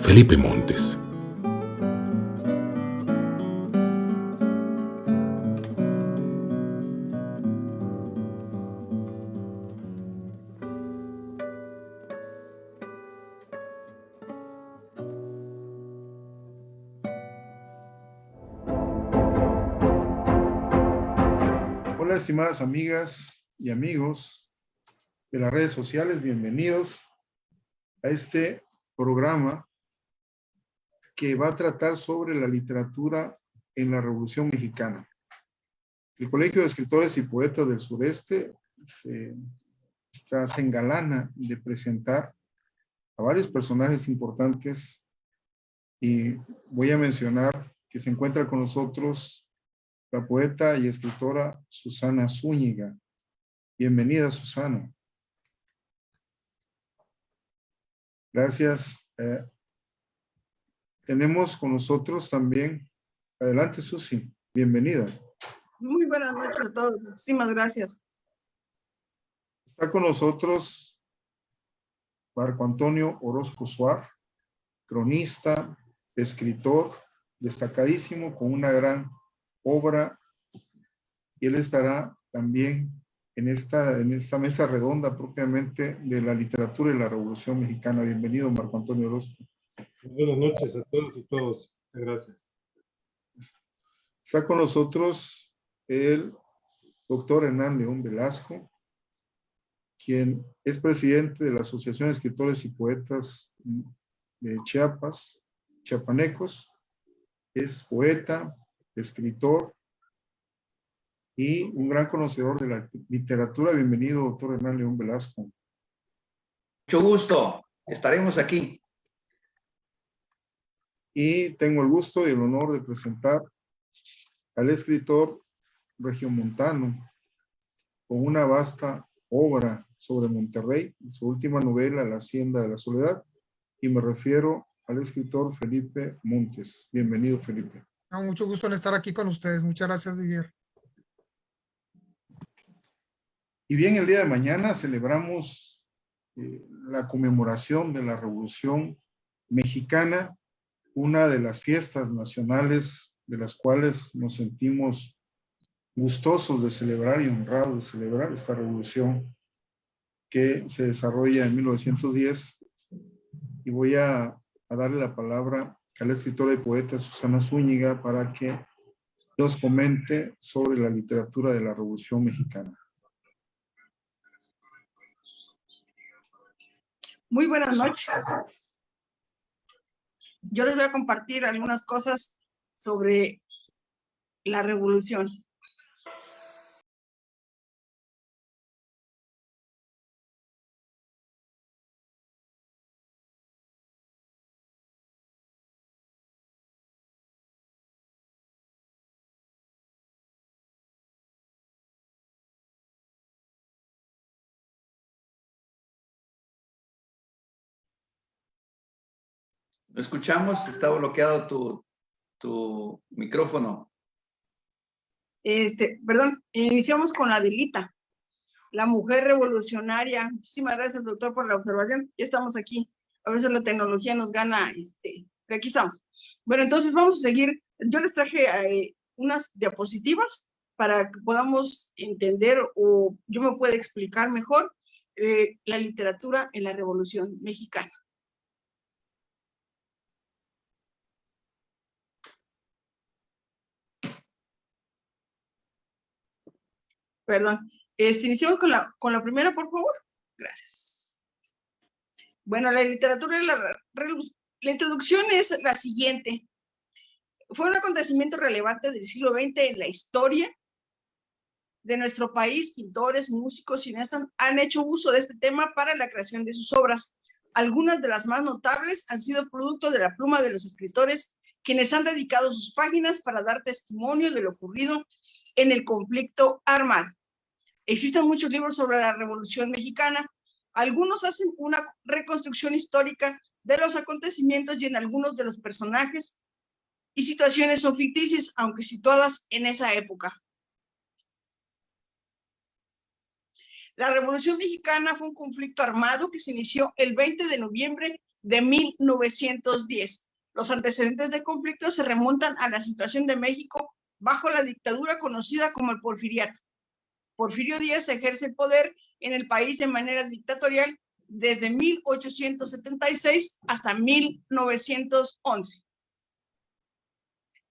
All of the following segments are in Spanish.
Felipe Montes. Hola, estimadas amigas y amigos de las redes sociales, bienvenidos a este programa que va a tratar sobre la literatura en la Revolución Mexicana. El Colegio de Escritores y Poetas del Sureste se engalana de presentar a varios personajes importantes y voy a mencionar que se encuentra con nosotros la poeta y escritora Susana Zúñiga. Bienvenida, Susana. Gracias. Tenemos con nosotros también, adelante Susi, bienvenida. Muy buenas noches a todos, muchísimas gracias. Está con nosotros Marco Antonio Orozco Suar, cronista, escritor, destacadísimo, con una gran obra, y él estará también en esta mesa redonda propiamente de la literatura y la Revolución Mexicana. Bienvenido, Marco Antonio Orozco. Buenas noches a todas y todos. Gracias. Está con nosotros el doctor Hernán León Velasco, quien es presidente de la Asociación de Escritores y Poetas de Chiapas, chiapanecos. Es poeta, escritor y un gran conocedor de la literatura. Bienvenido, doctor Hernán León Velasco. Mucho gusto, estaremos aquí. Y tengo el gusto y el honor de presentar al escritor regiomontano con una vasta obra sobre Monterrey, su última novela, La Hacienda de la Soledad, y me refiero al escritor Felipe Montes. Bienvenido, Felipe. Mucho gusto en estar aquí con ustedes. Muchas gracias, Didier. Y bien, el día de mañana celebramos la conmemoración de la Revolución Mexicana, una de las fiestas nacionales de las cuales nos sentimos gustosos de celebrar y honrados de celebrar esta revolución que se desarrolla en 1910. Y voy a darle la palabra a la escritora y poeta Susana Zúñiga para que nos comente sobre la literatura de la Revolución Mexicana. Muy buenas noches. Yo les voy a compartir algunas cosas sobre la revolución. Lo escuchamos, está bloqueado tu micrófono. Perdón, iniciamos con la Adelita, la mujer revolucionaria. Muchísimas gracias, doctor, por la observación. Ya estamos aquí. A veces la tecnología nos gana, pero aquí estamos. Bueno, entonces vamos a seguir. Yo les traje unas diapositivas para que podamos entender o yo me pueda explicar mejor la literatura en la Revolución Mexicana. Perdón. Iniciamos con la primera, por favor. Gracias. Bueno, la literatura y la introducción es la siguiente. Fue un acontecimiento relevante del siglo XX en la historia de nuestro país. Pintores, músicos, cineastas han hecho uso de este tema para la creación de sus obras. Algunas de las más notables han sido producto de la pluma de los escritores, quienes han dedicado sus páginas para dar testimonio de lo ocurrido en el conflicto armado. Existen muchos libros sobre la Revolución Mexicana. Algunos hacen una reconstrucción histórica de los acontecimientos y en algunos de los personajes y situaciones son ficticias, aunque situadas en esa época. La Revolución Mexicana fue un conflicto armado que se inició el 20 de noviembre de 1910. Los antecedentes del conflicto se remontan a la situación de México bajo la dictadura conocida como el Porfiriato. Porfirio Díaz ejerce el poder en el país de manera dictatorial desde 1876 hasta 1911.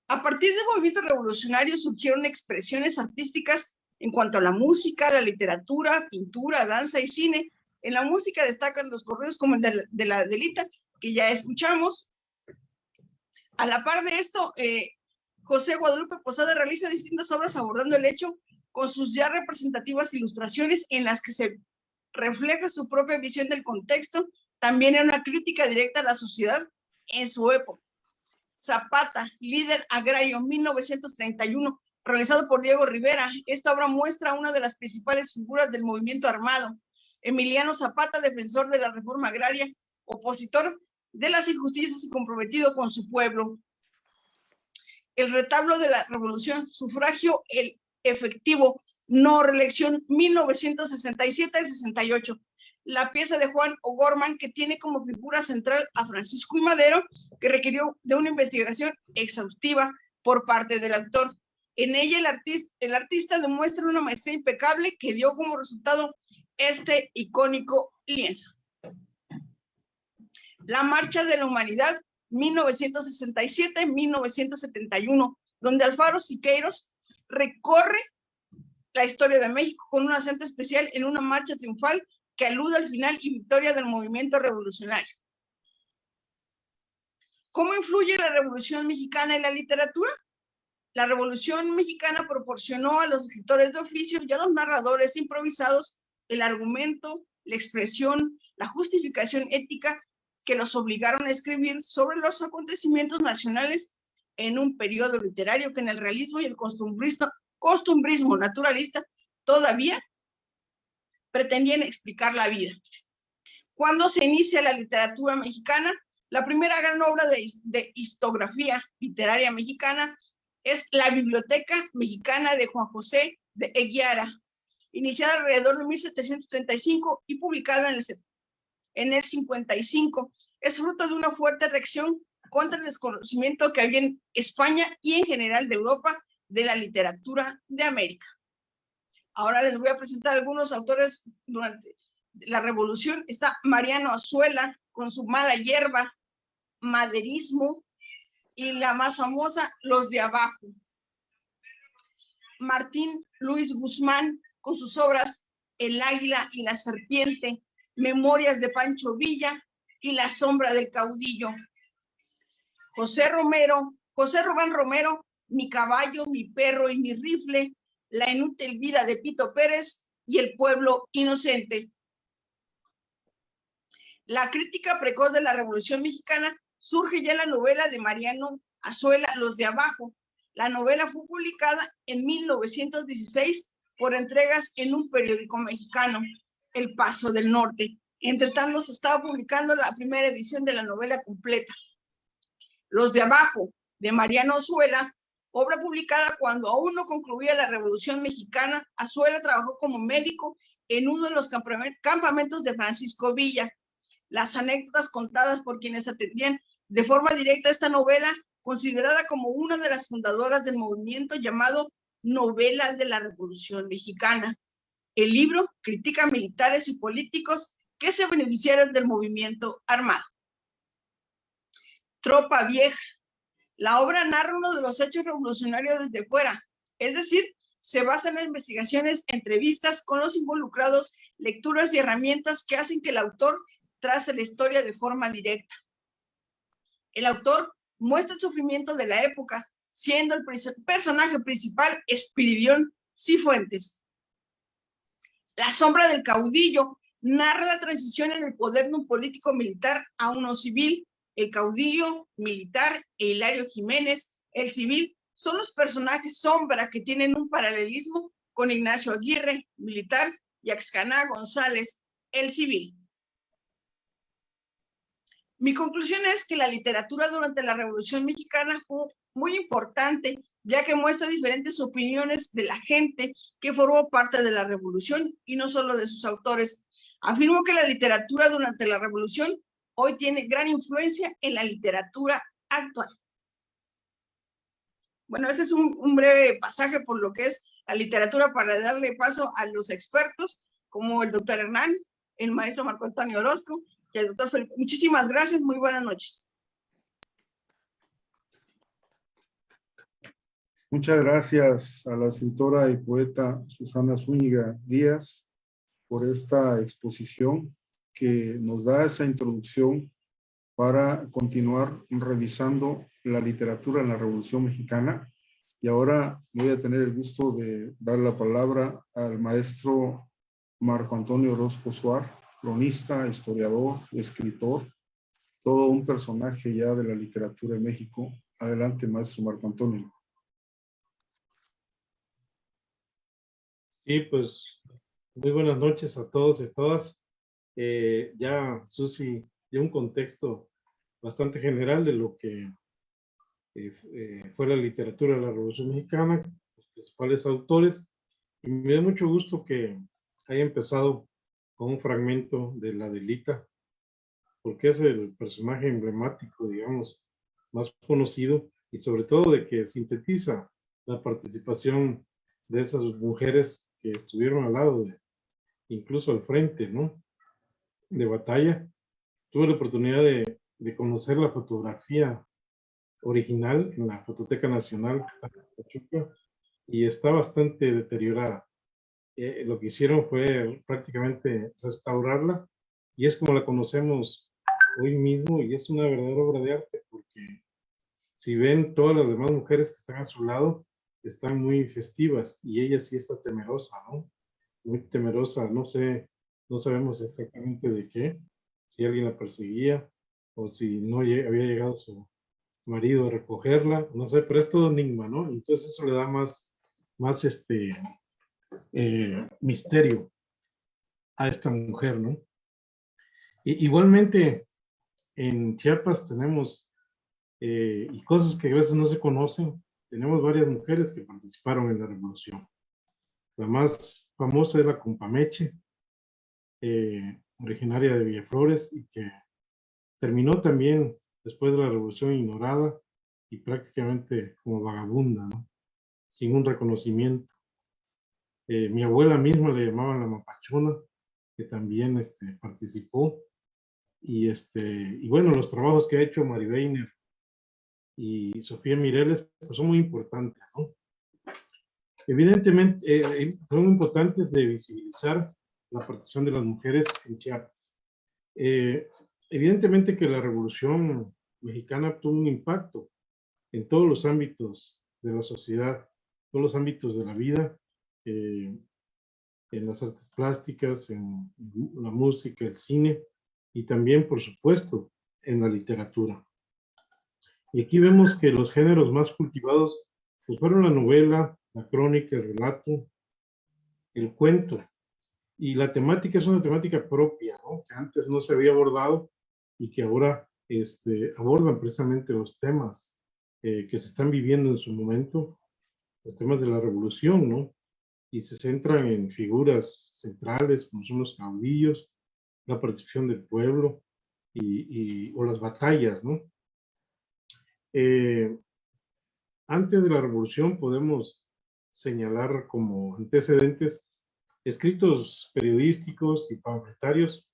A partir del movimiento revolucionario surgieron expresiones artísticas en cuanto a la música, la literatura, pintura, danza y cine. En la música destacan los corridos como el de la Adelita, que ya escuchamos. A la par de esto, José Guadalupe Posada realiza distintas obras abordando el hecho con sus ya representativas ilustraciones en las que se refleja su propia visión del contexto, también en una crítica directa a la sociedad en su época. Zapata, líder agrario, 1931, realizado por Diego Rivera. Esta obra muestra una de las principales figuras del movimiento armado. Emiliano Zapata, defensor de la reforma agraria, opositor de las injusticias y comprometido con su pueblo. El retablo de la revolución, sufragio el efectivo, no reelección, 1967 al 68. La pieza de Juan O'Gorman, que tiene como figura central a Francisco I. Madero, que requirió de una investigación exhaustiva por parte del autor. En ella el artista demuestra una maestría impecable que dio como resultado este icónico lienzo. La Marcha de la Humanidad, 1967-1971, donde Alfaro Siqueiros recorre la historia de México con un acento especial en una marcha triunfal que alude al final y victoria del movimiento revolucionario. ¿Cómo influye la Revolución Mexicana en la literatura? La Revolución Mexicana proporcionó a los escritores de oficio y a los narradores improvisados el argumento, la expresión, la justificación ética que los obligaron a escribir sobre los acontecimientos nacionales en un periodo literario que en el realismo y el costumbrismo naturalista todavía pretendían explicar la vida. ¿Cuándo se inicia la literatura mexicana? La primera gran obra de historiografía literaria mexicana es la Biblioteca Mexicana de Juan José de Eguiara, iniciada alrededor de 1735 y publicada en el 55. Es fruto de una fuerte reacción contra el desconocimiento que había en España y en general de Europa de la literatura de América. Ahora les voy a presentar algunos autores durante la Revolución. Está Mariano Azuela con su Mala Hierba, Maderismo y la más famosa, Los de Abajo. Martín Luis Guzmán con sus obras El Águila y la Serpiente, Memorias de Pancho Villa y La Sombra del Caudillo. José Rubén Romero, Mi caballo, mi perro y mi rifle, La inútil vida de Pito Pérez y El pueblo inocente. La crítica precoz de la Revolución Mexicana surge ya en la novela de Mariano Azuela, Los de Abajo. La novela fue publicada en 1916 por entregas en un periódico mexicano, El Paso del Norte. Entre tanto, se estaba publicando la primera edición de la novela completa. Los de Abajo, de Mariano Azuela, obra publicada cuando aún no concluía la Revolución Mexicana. Azuela trabajó como médico en uno de los campamentos de Francisco Villa. Las anécdotas contadas por quienes atendían de forma directa esta novela, considerada como una de las fundadoras del movimiento llamado Novela de la Revolución Mexicana. El libro critica militares y políticos que se beneficiaron del movimiento armado. Tropa Vieja. La obra narra uno de los hechos revolucionarios desde fuera, es decir, se basa en las investigaciones, entrevistas con los involucrados, lecturas y herramientas que hacen que el autor trace la historia de forma directa. El autor muestra el sufrimiento de la época, siendo el personaje principal Espiridión Cifuentes. La Sombra del Caudillo narra la transición en el poder de un político militar a uno civil. El caudillo militar e Hilario Jiménez, el civil, son los personajes sombra que tienen un paralelismo con Ignacio Aguirre, militar, y Axcaná González, el civil. Mi conclusión es que la literatura durante la Revolución Mexicana fue muy importante, ya que muestra diferentes opiniones de la gente que formó parte de la Revolución y no solo de sus autores. Afirmo que la literatura durante la Revolución hoy tiene gran influencia en la literatura actual. Bueno, ese es un breve pasaje por lo que es la literatura para darle paso a los expertos, como el doctor Hernán, el maestro Marco Antonio Orozco y el doctor Felipe. Muchísimas gracias, muy buenas noches. Muchas gracias a la escritora y poeta Susana Zúñiga Díaz por esta exposición que nos da esa introducción para continuar revisando la literatura en la Revolución Mexicana. Y ahora voy a tener el gusto de dar la palabra al maestro Marco Antonio Orozco Suar, cronista, historiador, escritor, todo un personaje ya de la literatura en México. Adelante, maestro Marco Antonio. Sí, pues muy buenas noches a todos y a todas. Ya Susi dio un contexto bastante general de lo que fue la literatura de la Revolución Mexicana, los principales autores, y me da mucho gusto que haya empezado con un fragmento de la Adelita, porque es el personaje emblemático, digamos, más conocido, y sobre todo de que sintetiza la participación de esas mujeres que estuvieron al lado, incluso al frente, ¿no?, de batalla. Tuve la oportunidad de conocer la fotografía original en la Fototeca Nacional que está en Pachuca, y está bastante deteriorada. Lo que hicieron fue prácticamente restaurarla, y es como la conocemos hoy mismo, y es una verdadera obra de arte, porque si ven todas las demás mujeres que están a su lado, están muy festivas, y ella sí está temerosa, ¿no? Muy temerosa, no sé, no sabemos exactamente de qué, si alguien la perseguía, o si no había llegado su marido a recogerla, no sé, pero es todo enigma, ¿no? Entonces eso le da más misterio a esta mujer, ¿no? Igualmente, en Chiapas tenemos, y cosas que a veces no se conocen, tenemos varias mujeres que participaron en la revolución. La más famosa es la Compameche, originaria de Villaflores, y que terminó también después de la revolución ignorada y prácticamente como vagabunda, ¿no?, sin un reconocimiento. Mi abuela misma le llamaban la Mapachona, que también participó, y bueno, los trabajos que ha hecho Mari Weiner y Sofía Mireles pues son muy importantes, ¿no? Evidentemente, son importantes de visibilizar la participación de las mujeres en Chiapas. Evidentemente que la Revolución Mexicana tuvo un impacto en todos los ámbitos de la sociedad, todos los ámbitos de la vida, en las artes plásticas, en la música, el cine, y también, por supuesto, en la literatura. Y aquí vemos que los géneros más cultivados pues fueron la novela, la crónica, el relato, el cuento. Y la temática es una temática propia, ¿no?, que antes no se había abordado y que ahora abordan precisamente los temas que se están viviendo en su momento, los temas de la revolución, ¿no? Y se centran en figuras centrales como son los caudillos, la participación del pueblo o las batallas, ¿no? Antes de la revolución podemos señalar como antecedentes escritos periodísticos y panfletarios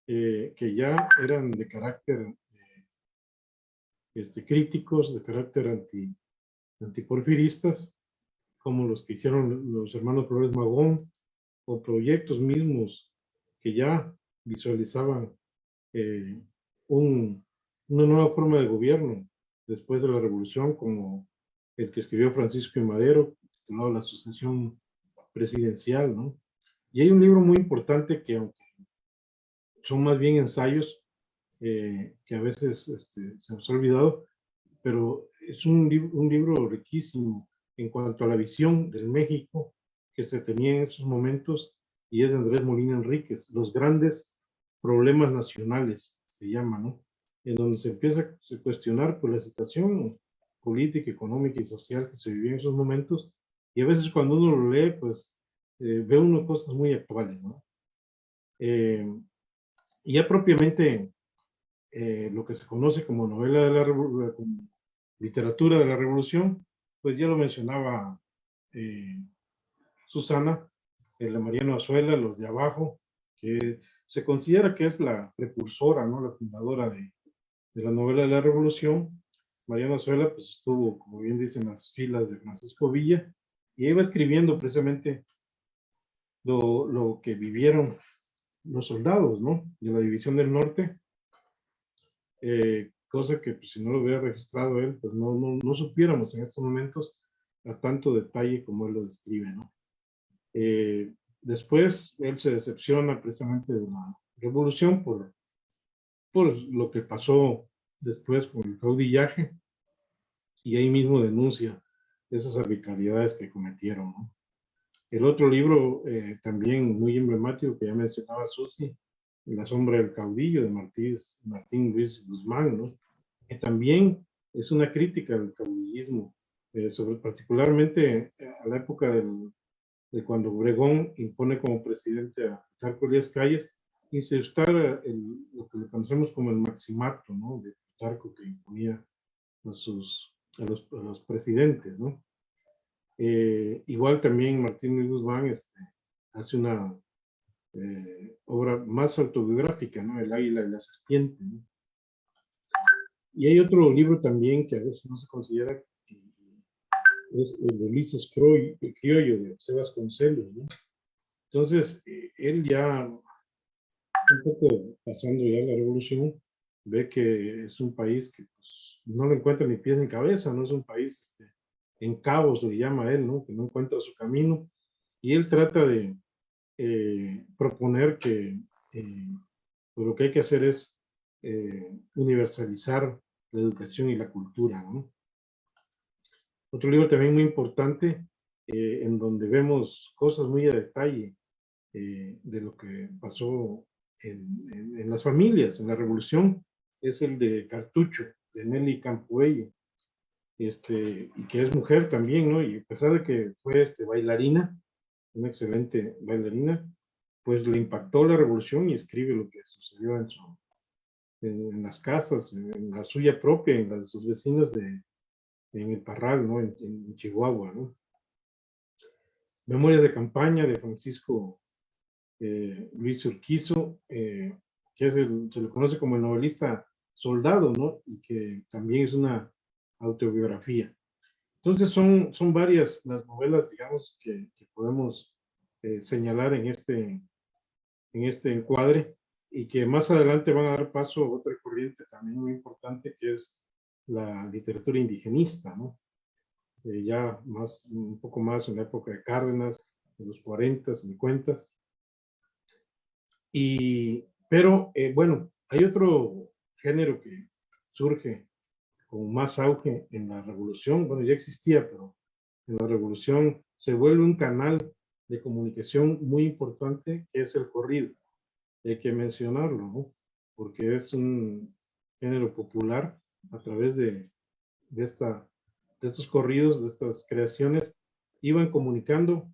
que ya eran de carácter críticos, de carácter antiporfiristas, como los que hicieron los hermanos Flores Magón, o proyectos mismos que ya visualizaban una nueva forma de gobierno después de la revolución, como el que escribió Francisco I. Madero, titulado La sucesión presidencial, ¿no? Y hay un libro muy importante que, aunque son más bien ensayos, que a veces se nos ha olvidado, pero es un libro riquísimo en cuanto a la visión del México que se tenía en esos momentos, y es de Andrés Molina Enríquez, Los grandes problemas nacionales, se llama, ¿no?, en donde se empieza a cuestionar pues la situación política, económica y social que se vivía en esos momentos, y a veces cuando uno lo lee, pues ve uno cosas muy actuales, ¿no? Y ya propiamente lo que se conoce como novela de la como literatura de la revolución, pues ya lo mencionaba Susana, el de Mariano Azuela, Los de Abajo, que se considera que es la precursora, ¿no? La fundadora de la novela de la revolución. Mariano Azuela pues estuvo, como bien dicen, en las filas de Francisco Villa, y iba escribiendo precisamente lo que vivieron los soldados, ¿no? De la División del Norte, cosa que pues, si no lo hubiera registrado él, pues no supiéramos en estos momentos a tanto detalle como él lo describe, ¿no? Después él se decepciona precisamente de la revolución por lo que pasó después con el caudillaje, y ahí mismo denuncia esas arbitrariedades que cometieron, ¿no? El otro libro también muy emblemático que ya mencionaba Susi, La sombra del caudillo, de Martín Luis Guzmán, ¿no? Que también es una crítica del caudillismo, particularmente a la época de cuando Obregón impone como presidente a Plutarco Elías Calles, y se instala lo que le conocemos como el maximato, ¿no? De Plutarco, que imponía a los presidentes, ¿no? Igual también Martín Luis Guzmán hace una obra más autobiográfica, ¿no? El águila y la serpiente, ¿no? Y hay otro libro también que a veces no se considera, es el de Ulises Criollo, de José Vasconcelos, ¿no? Entonces, él ya, un poco pasando ya la revolución, ve que es un país que pues, no le encuentra ni pies ni cabeza, no es un país en cabos, le llama él, ¿no? Que no encuentra su camino, y él trata de proponer que pues lo que hay que hacer es universalizar la educación y la cultura, ¿no? Otro libro también muy importante, en donde vemos cosas muy a detalle de lo que pasó en las familias, en la revolución, es el de Cartucho, de Nelly Campoello, y que es mujer también, ¿no? Y a pesar de que fue bailarina, una excelente bailarina, pues le impactó la revolución y escribe lo que sucedió en las casas, en la suya propia, en las de sus vecinos en el Parral, ¿no? En Chihuahua, ¿no? Memorias de campaña de Francisco Luis Urquizo, que se le conoce como el novelista soldado, ¿no? Y que también es una autobiografía. Entonces son varias las novelas, digamos, que podemos señalar en este encuadre, y que más adelante van a dar paso a otra corriente también muy importante, que es la literatura indigenista, ¿no? Ya un poco más en la época de Cárdenas, de los 40, 50. Pero bueno, hay otro género que surge con más auge en la revolución. Bueno, ya existía, pero en la revolución se vuelve un canal de comunicación muy importante, que es el corrido. Hay que mencionarlo, ¿no? Porque es un género popular a través de estos corridos, de estas creaciones, iban comunicando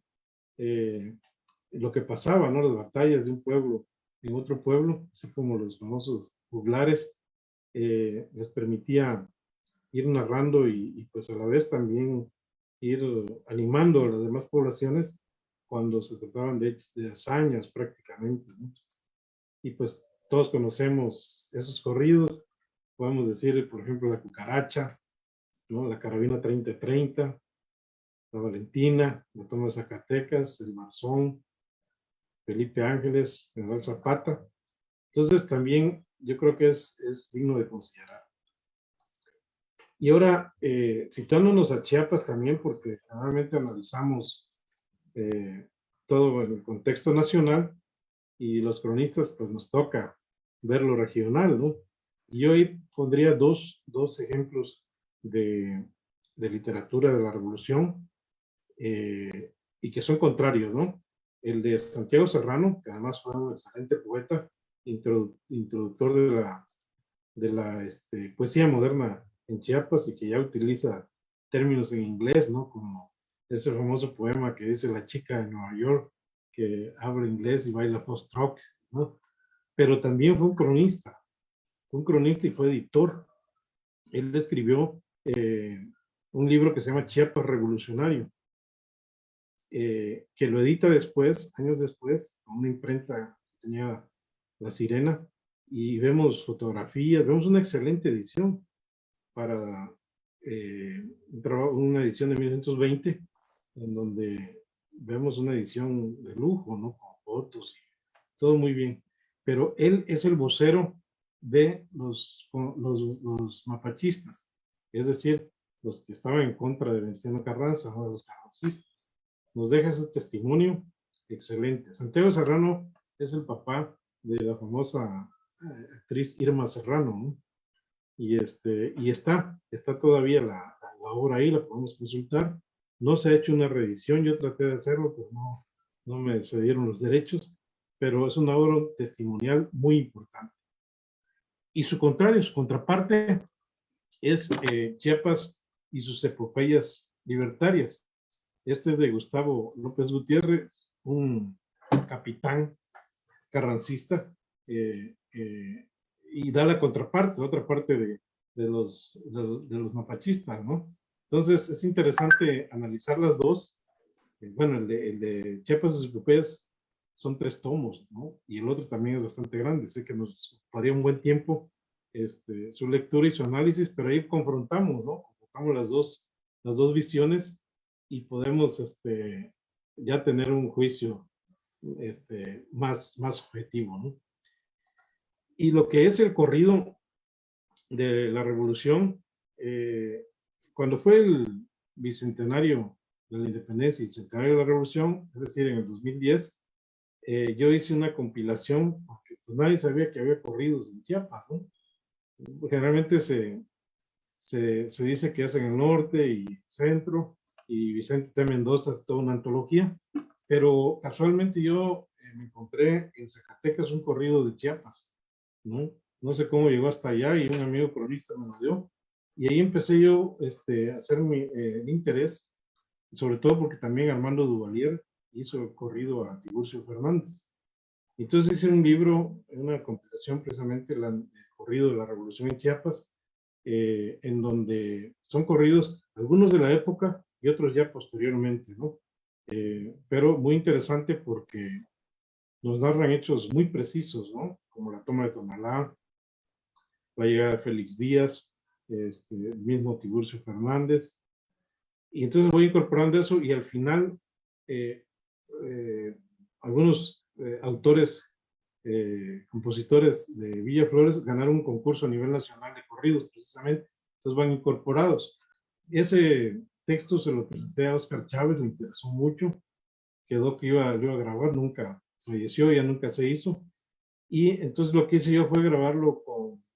lo que pasaba, ¿no? Las batallas de un pueblo en otro pueblo, así como los famosos juglares, les permitía ir narrando y pues a la vez también ir animando a las demás poblaciones cuando se trataban de hazañas prácticamente, ¿no? Y pues todos conocemos esos corridos, podemos decir, por ejemplo, la cucaracha, ¿no? La carabina 30-30, la Valentina, la toma de Zacatecas, el Marzón, Felipe Ángeles, General Zapata. Entonces también yo creo que es digno de considerar. Y ahora, citándonos a Chiapas también, porque normalmente analizamos todo en el contexto nacional, y los cronistas pues nos toca ver lo regional, ¿no? Y hoy pondría dos ejemplos de literatura de la revolución, y que son contrarios, ¿no? El de Santiago Serrano, que además fue un excelente poeta, introductor de la poesía moderna en Chiapas, y que ya utiliza términos en inglés, ¿no? Como ese famoso poema que dice la chica de Nueva York, que habla inglés y baila foxtrot, ¿no? Pero también fue un cronista, un cronista y fue editor. Él escribió un libro que se llama Chiapas Revolucionario, que lo edita después, años después, con una imprenta que tenía La Sirena, y vemos fotografías, vemos una excelente edición para una edición de 1920, en donde vemos una edición de lujo, ¿no? Con fotos y todo muy bien. Pero él es el vocero de los mapachistas, es decir, los que estaban en contra de Venustiano Carranza, ¿no? De los carrancistas. Nos deja ese testimonio excelente. Santiago Serrano es el papá de la famosa actriz Irma Serrano, ¿no? Y está todavía la obra ahí, la podemos consultar. No se ha hecho una reedición, yo traté de hacerlo, pero no me cedieron los derechos, pero es una obra testimonial muy importante. Y su contraparte es Chiapas y sus epopeyas libertarias. Este es de Gustavo López Gutiérrez, un capitán carrancista, y da la contraparte, la otra parte de los mapachistas, ¿no? Entonces es interesante analizar las dos. Bueno, el de Chiapas y sus epopeyas son 3 tomos, ¿no? Y el otro también es bastante grande, sé que nos ocuparía un buen tiempo su lectura y su análisis, pero ahí confrontamos, ¿no? Confrontamos las dos visiones y podemos ya tener un juicio más objetivo, ¿no? Y lo que es el corrido de la revolución, cuando fue el bicentenario de la independencia y el centenario de la revolución, es decir, en el 2010, yo hice una compilación, porque pues nadie sabía que había corridos en Chiapas, ¿no? Generalmente se dice que es en el norte y centro, y Vicente T. Mendoza es toda una antología, pero casualmente yo me encontré en Zacatecas un corrido de Chiapas, ¿no? No sé cómo llegó hasta allá y un amigo cronista me lo dio, y ahí empecé yo a hacer mi interés, sobre todo porque también Armando Duvalier hizo el corrido a Tiburcio Fernández. Entonces hice un libro, una compilación precisamente, el corrido de la Revolución en Chiapas, en donde son corridos, algunos de la época y otros ya posteriormente, ¿no? Pero muy interesante porque nos narran hechos muy precisos, ¿no? Como la toma de Tonalá, la llegada de Félix Díaz, el mismo Tiburcio Fernández. Y entonces voy incorporando eso y al final algunos autores, compositores de Villa Flores ganaron un concurso a nivel nacional de corridos precisamente, entonces van incorporados. Ese texto se lo presenté a Oscar Chávez, le interesó mucho, quedó que iba yo a grabar, nunca falleció, ya nunca se hizo, y entonces lo que hice yo fue grabarlo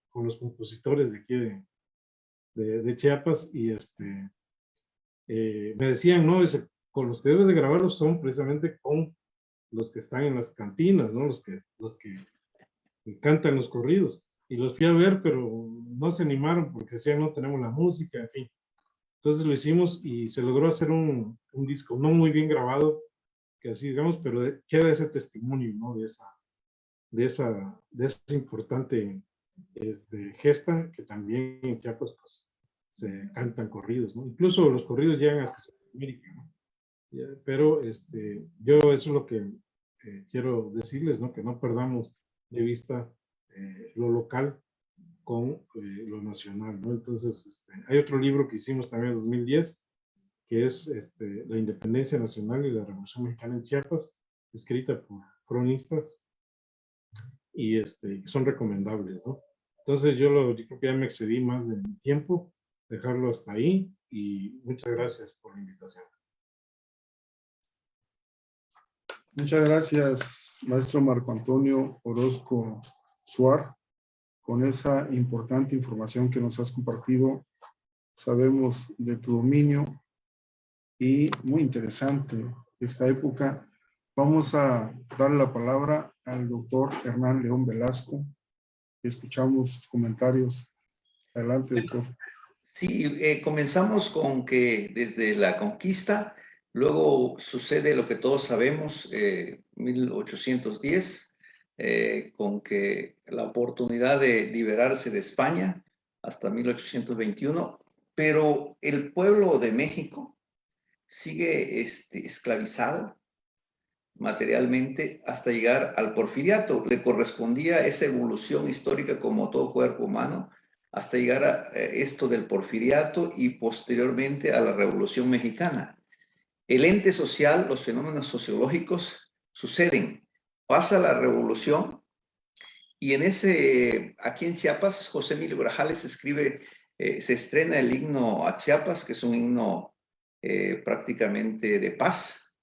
con los compositores de aquí de Chiapas, y me decían, no, dice, con los que debes de grabarlos son precisamente con los que están en las cantinas, ¿no? Los que cantan los corridos. Y los fui a ver, pero no se animaron porque decían, no tenemos la música, en fin. Entonces lo hicimos y se logró hacer un disco, no muy bien grabado, que así digamos, pero queda ese testimonio, ¿no? De esa importante gesta, que también en Chiapas pues, se cantan corridos, ¿no? Incluso los corridos llegan hasta Centroamérica, ¿no? Pero yo eso es lo que quiero decirles, ¿no? Que no perdamos de vista lo local con lo nacional, ¿no? Entonces, hay otro libro que hicimos también en 2010, que es La Independencia Nacional y la Revolución Mexicana en Chiapas, escrita por cronistas, y que son recomendables, ¿no? Entonces, yo creo que ya me excedí más de mi tiempo, dejarlo hasta ahí, y muchas gracias por la invitación. Muchas gracias, maestro Marco Antonio Orozco Suar, con esa importante información que nos has compartido. Sabemos de tu dominio y muy interesante esta época. Vamos a darle la palabra al doctor Hernán León Velasco. Escuchamos sus comentarios. Adelante, doctor. Sí, comenzamos con que desde la conquista, luego sucede lo que todos sabemos, 1810, con que la oportunidad de liberarse de España hasta 1821, pero el pueblo de México sigue esclavizado materialmente hasta llegar al porfiriato. Le correspondía esa evolución histórica como todo cuerpo humano hasta llegar a esto del porfiriato y posteriormente a la Revolución Mexicana. El ente social, los fenómenos sociológicos suceden. Pasa la revolución y aquí en Chiapas, José Emilio Grajales escribe, se estrena el himno a Chiapas, que es un himno prácticamente de paz.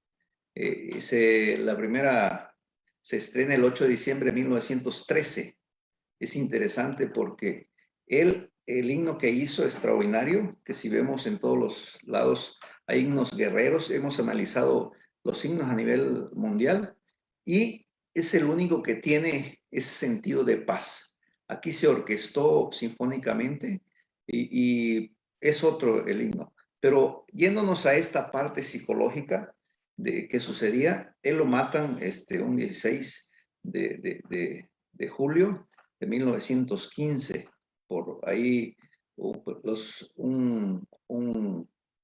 La primera se estrena el 8 de diciembre de 1913. Es interesante porque el himno que hizo extraordinario, que si vemos en todos los lados hay himnos guerreros, hemos analizado los himnos a nivel mundial y es el único que tiene ese sentido de paz. Aquí se orquestó sinfónicamente y es otro el himno. Pero yéndonos a esta parte psicológica de qué sucedía, él lo matan un 16 de julio de 1915. Por ahí un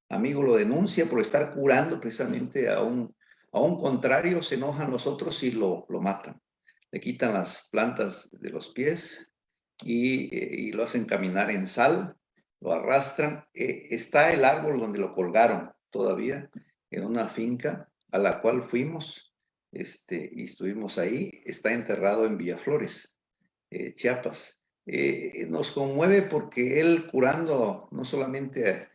amigo lo denuncia por estar curando precisamente a un contrario, se enojan los otros y lo matan. Le quitan las plantas de los pies y lo hacen caminar en sal, lo arrastran. Está el árbol donde lo colgaron todavía, en una finca a la cual fuimos y estuvimos ahí. Está enterrado en Villaflores, Chiapas. Nos conmueve porque él curando no solamente...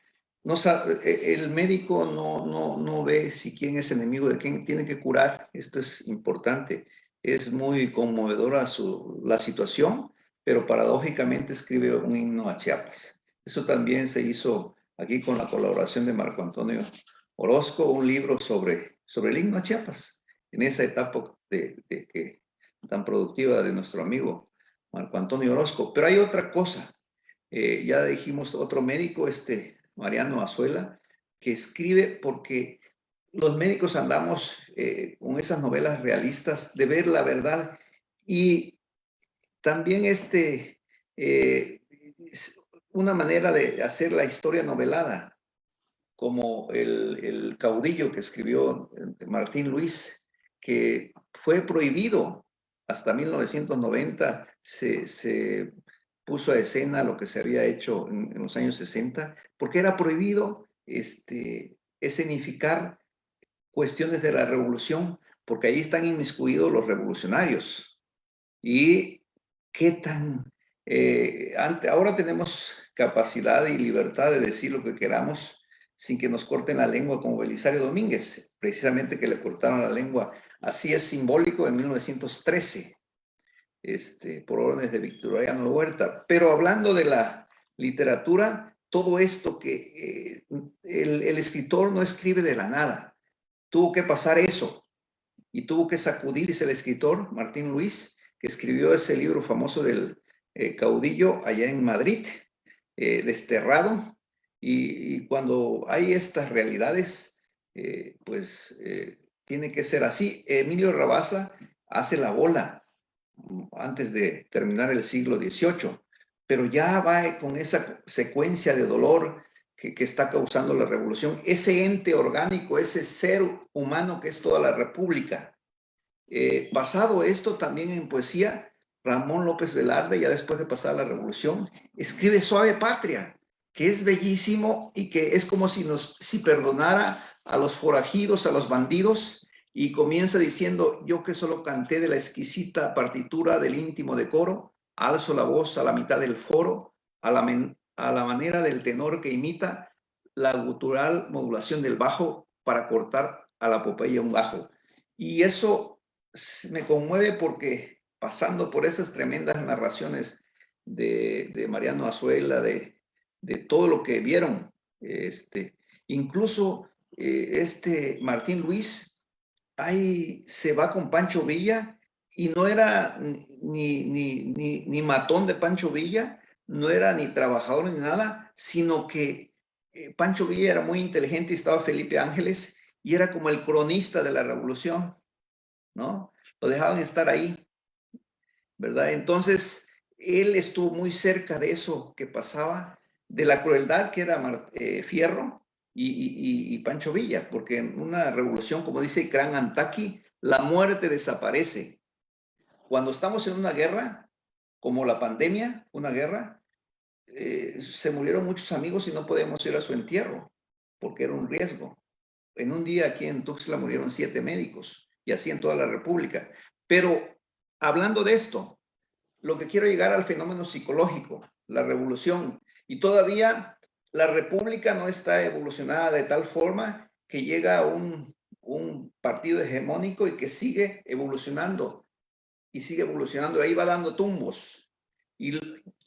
el médico no ve si quién es enemigo de quién, tiene que curar. Esto es importante. Es muy conmovedora la situación, pero paradójicamente escribe un himno a Chiapas. Eso también se hizo aquí con la colaboración de Marco Antonio Orozco, un libro sobre el himno a Chiapas, en esa etapa tan productiva de nuestro amigo Marco Antonio Orozco. Pero hay otra cosa. Ya dijimos otro médico, Mariano Azuela, que escribe porque los médicos andamos con esas novelas realistas de ver la verdad y también una manera de hacer la historia novelada, como el caudillo que escribió Martín Luis, que fue prohibido hasta 1990, se puso a escena lo que se había hecho en los años 60, porque era prohibido escenificar cuestiones de la revolución, porque ahí están inmiscuidos los revolucionarios. Y qué tan... ahora tenemos capacidad y libertad de decir lo que queramos sin que nos corten la lengua, como Belisario Domínguez, precisamente que le cortaron la lengua. Así es simbólico en 1913. Por órdenes de Victoriano Huerta. Pero hablando de la literatura, todo esto que el escritor no escribe de la nada. Tuvo que pasar eso y tuvo que sacudirse el escritor Martín Luis, que escribió ese libro famoso del caudillo allá en Madrid, Desterrado. Y cuando hay estas realidades, tiene que ser así. Emilio Rabasa hace La Ola antes de terminar el siglo XVIII, pero ya va con esa secuencia de dolor que está causando la revolución, ese ente orgánico, ese ser humano que es toda la república. Basado esto también en poesía, Ramón López Velarde, ya después de pasar la revolución, escribe Suave Patria, que es bellísimo y que es como si perdonara a los forajidos, a los bandidos, y comienza diciendo: yo que solo canté de la exquisita partitura del íntimo decoro, alzo la voz a la mitad del foro, a la manera del tenor que imita la gutural modulación del bajo para cortar a la epopeya un gajo. Y eso me conmueve porque pasando por esas tremendas narraciones de Mariano Azuela, de todo lo que vieron, incluso Martín Luis, ahí se va con Pancho Villa y no era ni matón de Pancho Villa, no era ni trabajador ni nada, sino que Pancho Villa era muy inteligente y estaba Felipe Ángeles y era como el cronista de la revolución, ¿no? Lo dejaban estar ahí ¿verdad? Entonces, él estuvo muy cerca de eso que pasaba, de la crueldad que era Fierro y Pancho Villa, porque en una revolución, como dice Gran Antaki, la muerte desaparece. Cuando estamos en una guerra, como la pandemia, una guerra, se murieron muchos amigos y no podíamos ir a su entierro, porque era un riesgo. En un día aquí en Tuxtla murieron 7 médicos, y así en toda la República. Pero hablando de esto, lo que quiero llegar al fenómeno psicológico, la revolución, y todavía la República no está evolucionada de tal forma que llega a un partido hegemónico y que sigue evolucionando, y sigue evolucionando, ahí va dando tumbos. Y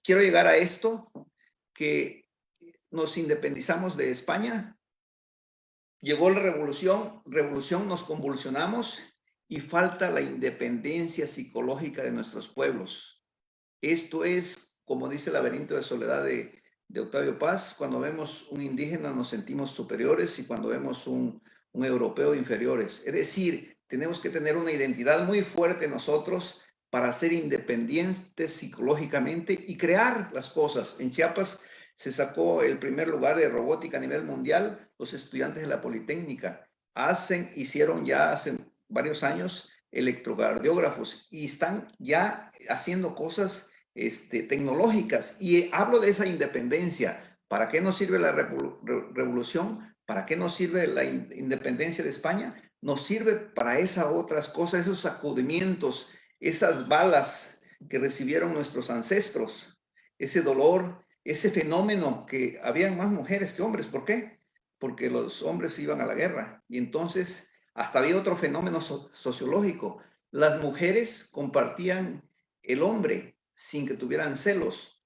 quiero llegar a esto, que nos independizamos de España, llegó la revolución, nos convulsionamos y falta la independencia psicológica de nuestros pueblos. Esto es, como dice el laberinto de soledad de Octavio Paz, cuando vemos un indígena nos sentimos superiores y cuando vemos un europeo inferiores. Es decir, tenemos que tener una identidad muy fuerte nosotros para ser independientes psicológicamente y crear las cosas. En Chiapas se sacó el primer lugar de robótica a nivel mundial, los estudiantes de la Politécnica hicieron ya hace varios años electrocardiógrafos y están ya haciendo cosas tecnológicas. Y hablo de esa independencia. ¿Para qué nos sirve la revolución? ¿Para qué nos sirve la independencia de España? Nos sirve para esas otras cosas, esos sacudimientos, esas balas que recibieron nuestros ancestros, ese dolor, ese fenómeno que habían más mujeres que hombres. ¿Por qué? Porque los hombres iban a la guerra y entonces hasta había otro fenómeno sociológico. Las mujeres compartían el hombre sin que tuvieran celos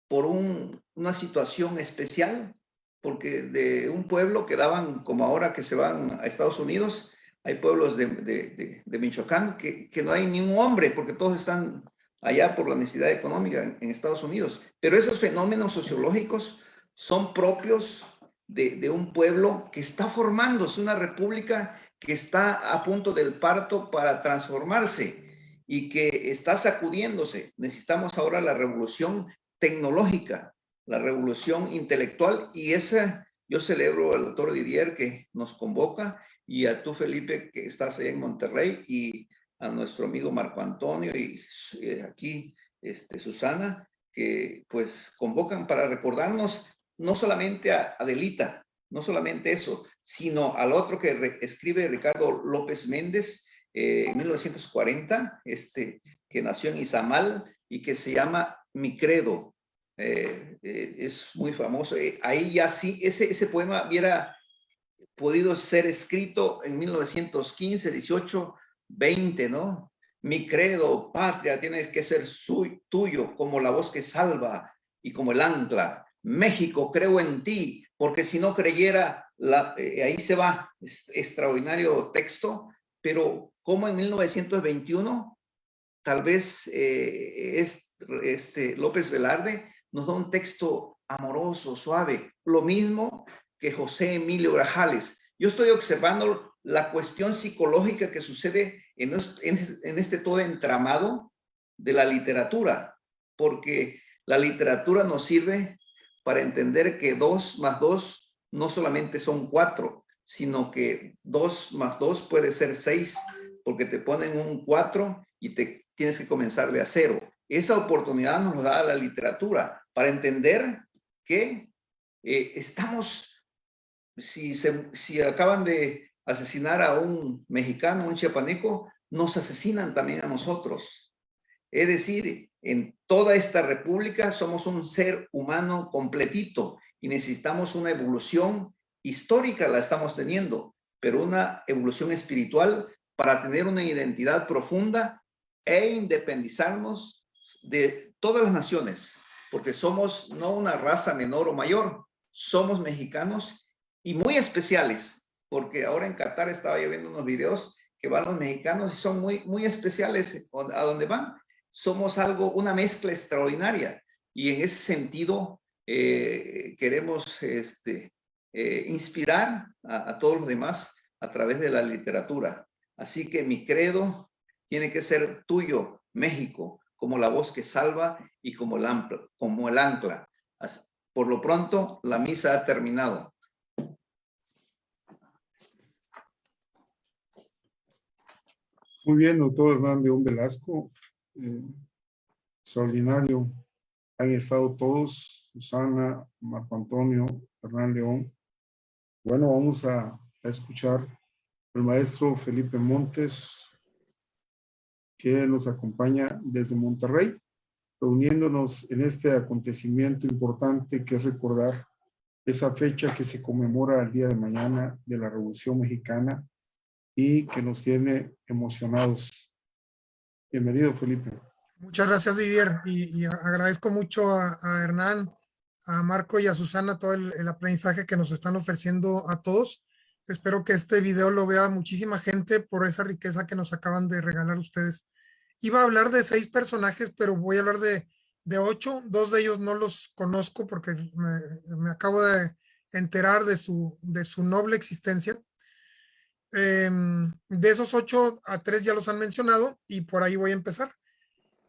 por una situación especial, porque de un pueblo quedaban, como ahora que se van a Estados Unidos, hay pueblos de Michoacán que no hay ni un hombre, porque todos están allá por la necesidad económica en Estados Unidos. Pero esos fenómenos sociológicos son propios de un pueblo que está formándose, una república que está a punto del parto para transformarse y que está sacudiéndose. Necesitamos ahora la revolución tecnológica, la revolución intelectual, y esa yo celebro al doctor Didier que nos convoca, y a tú, Felipe, que estás allá en Monterrey, y a nuestro amigo Marco Antonio y aquí Susana, que pues convocan para recordarnos no solamente a Adelita, no solamente eso, sino al otro que escribe Ricardo López Méndez en 1940, que nació en Izamal y que se llama Mi Credo. Es muy famoso. Ahí ya sí, ese poema hubiera podido ser escrito en 1915, 18, 20, ¿no? Mi credo, patria, tienes que ser tuyo, como la voz que salva y como el ancla. México, creo en ti, porque si no creyera, ahí se va, extraordinario texto, pero como en 1921, tal vez López Velarde nos da un texto amoroso, suave, lo mismo que José Emilio Grajales. Yo estoy observando la cuestión psicológica que sucede en este todo entramado de la literatura, porque la literatura nos sirve para entender que 2 más 2 no solamente son 4, sino que 2 más 2 puede ser 6, porque te ponen un 4 y te tienes que comenzar de a 0. Esa oportunidad nos da la literatura para entender que estamos, si acaban de asesinar a un mexicano, un chiapaneco, nos asesinan también a nosotros. Es decir, en toda esta república somos un ser humano completito y necesitamos una evolución histórica, la estamos teniendo, pero una evolución espiritual para tener una identidad profunda e independizarnos de todas las naciones, porque somos no una raza menor o mayor, somos mexicanos y muy especiales, porque ahora en Qatar estaba yo viendo unos videos que van los mexicanos y son muy, muy especiales a donde van. Somos una mezcla extraordinaria, y en ese sentido queremos inspirar a todos los demás a través de la literatura. Así que mi credo tiene que ser tuyo, México, como la voz que salva y como el ancla. Por lo pronto, la misa ha terminado. Muy bien, doctor Hernán León Velasco. Extraordinario. Han estado todos, Susana, Marco Antonio, Hernán León. Bueno, vamos a escuchar al maestro Felipe Montes, que nos acompaña desde Monterrey, reuniéndonos en este acontecimiento importante que es recordar esa fecha que se conmemora el día de mañana de la Revolución Mexicana y que nos tiene emocionados. Bienvenido, Felipe. Muchas gracias, Didier, y agradezco mucho a Hernán, a Marco y a Susana todo el aprendizaje que nos están ofreciendo a todos. Espero que este video lo vea muchísima gente por esa riqueza que nos acaban de regalar ustedes. Iba a hablar de 6 personajes, pero voy a hablar de 8. 2 de ellos no los conozco porque me acabo de enterar de su noble existencia. De esos 8, a 3 ya los han mencionado y por ahí voy a empezar.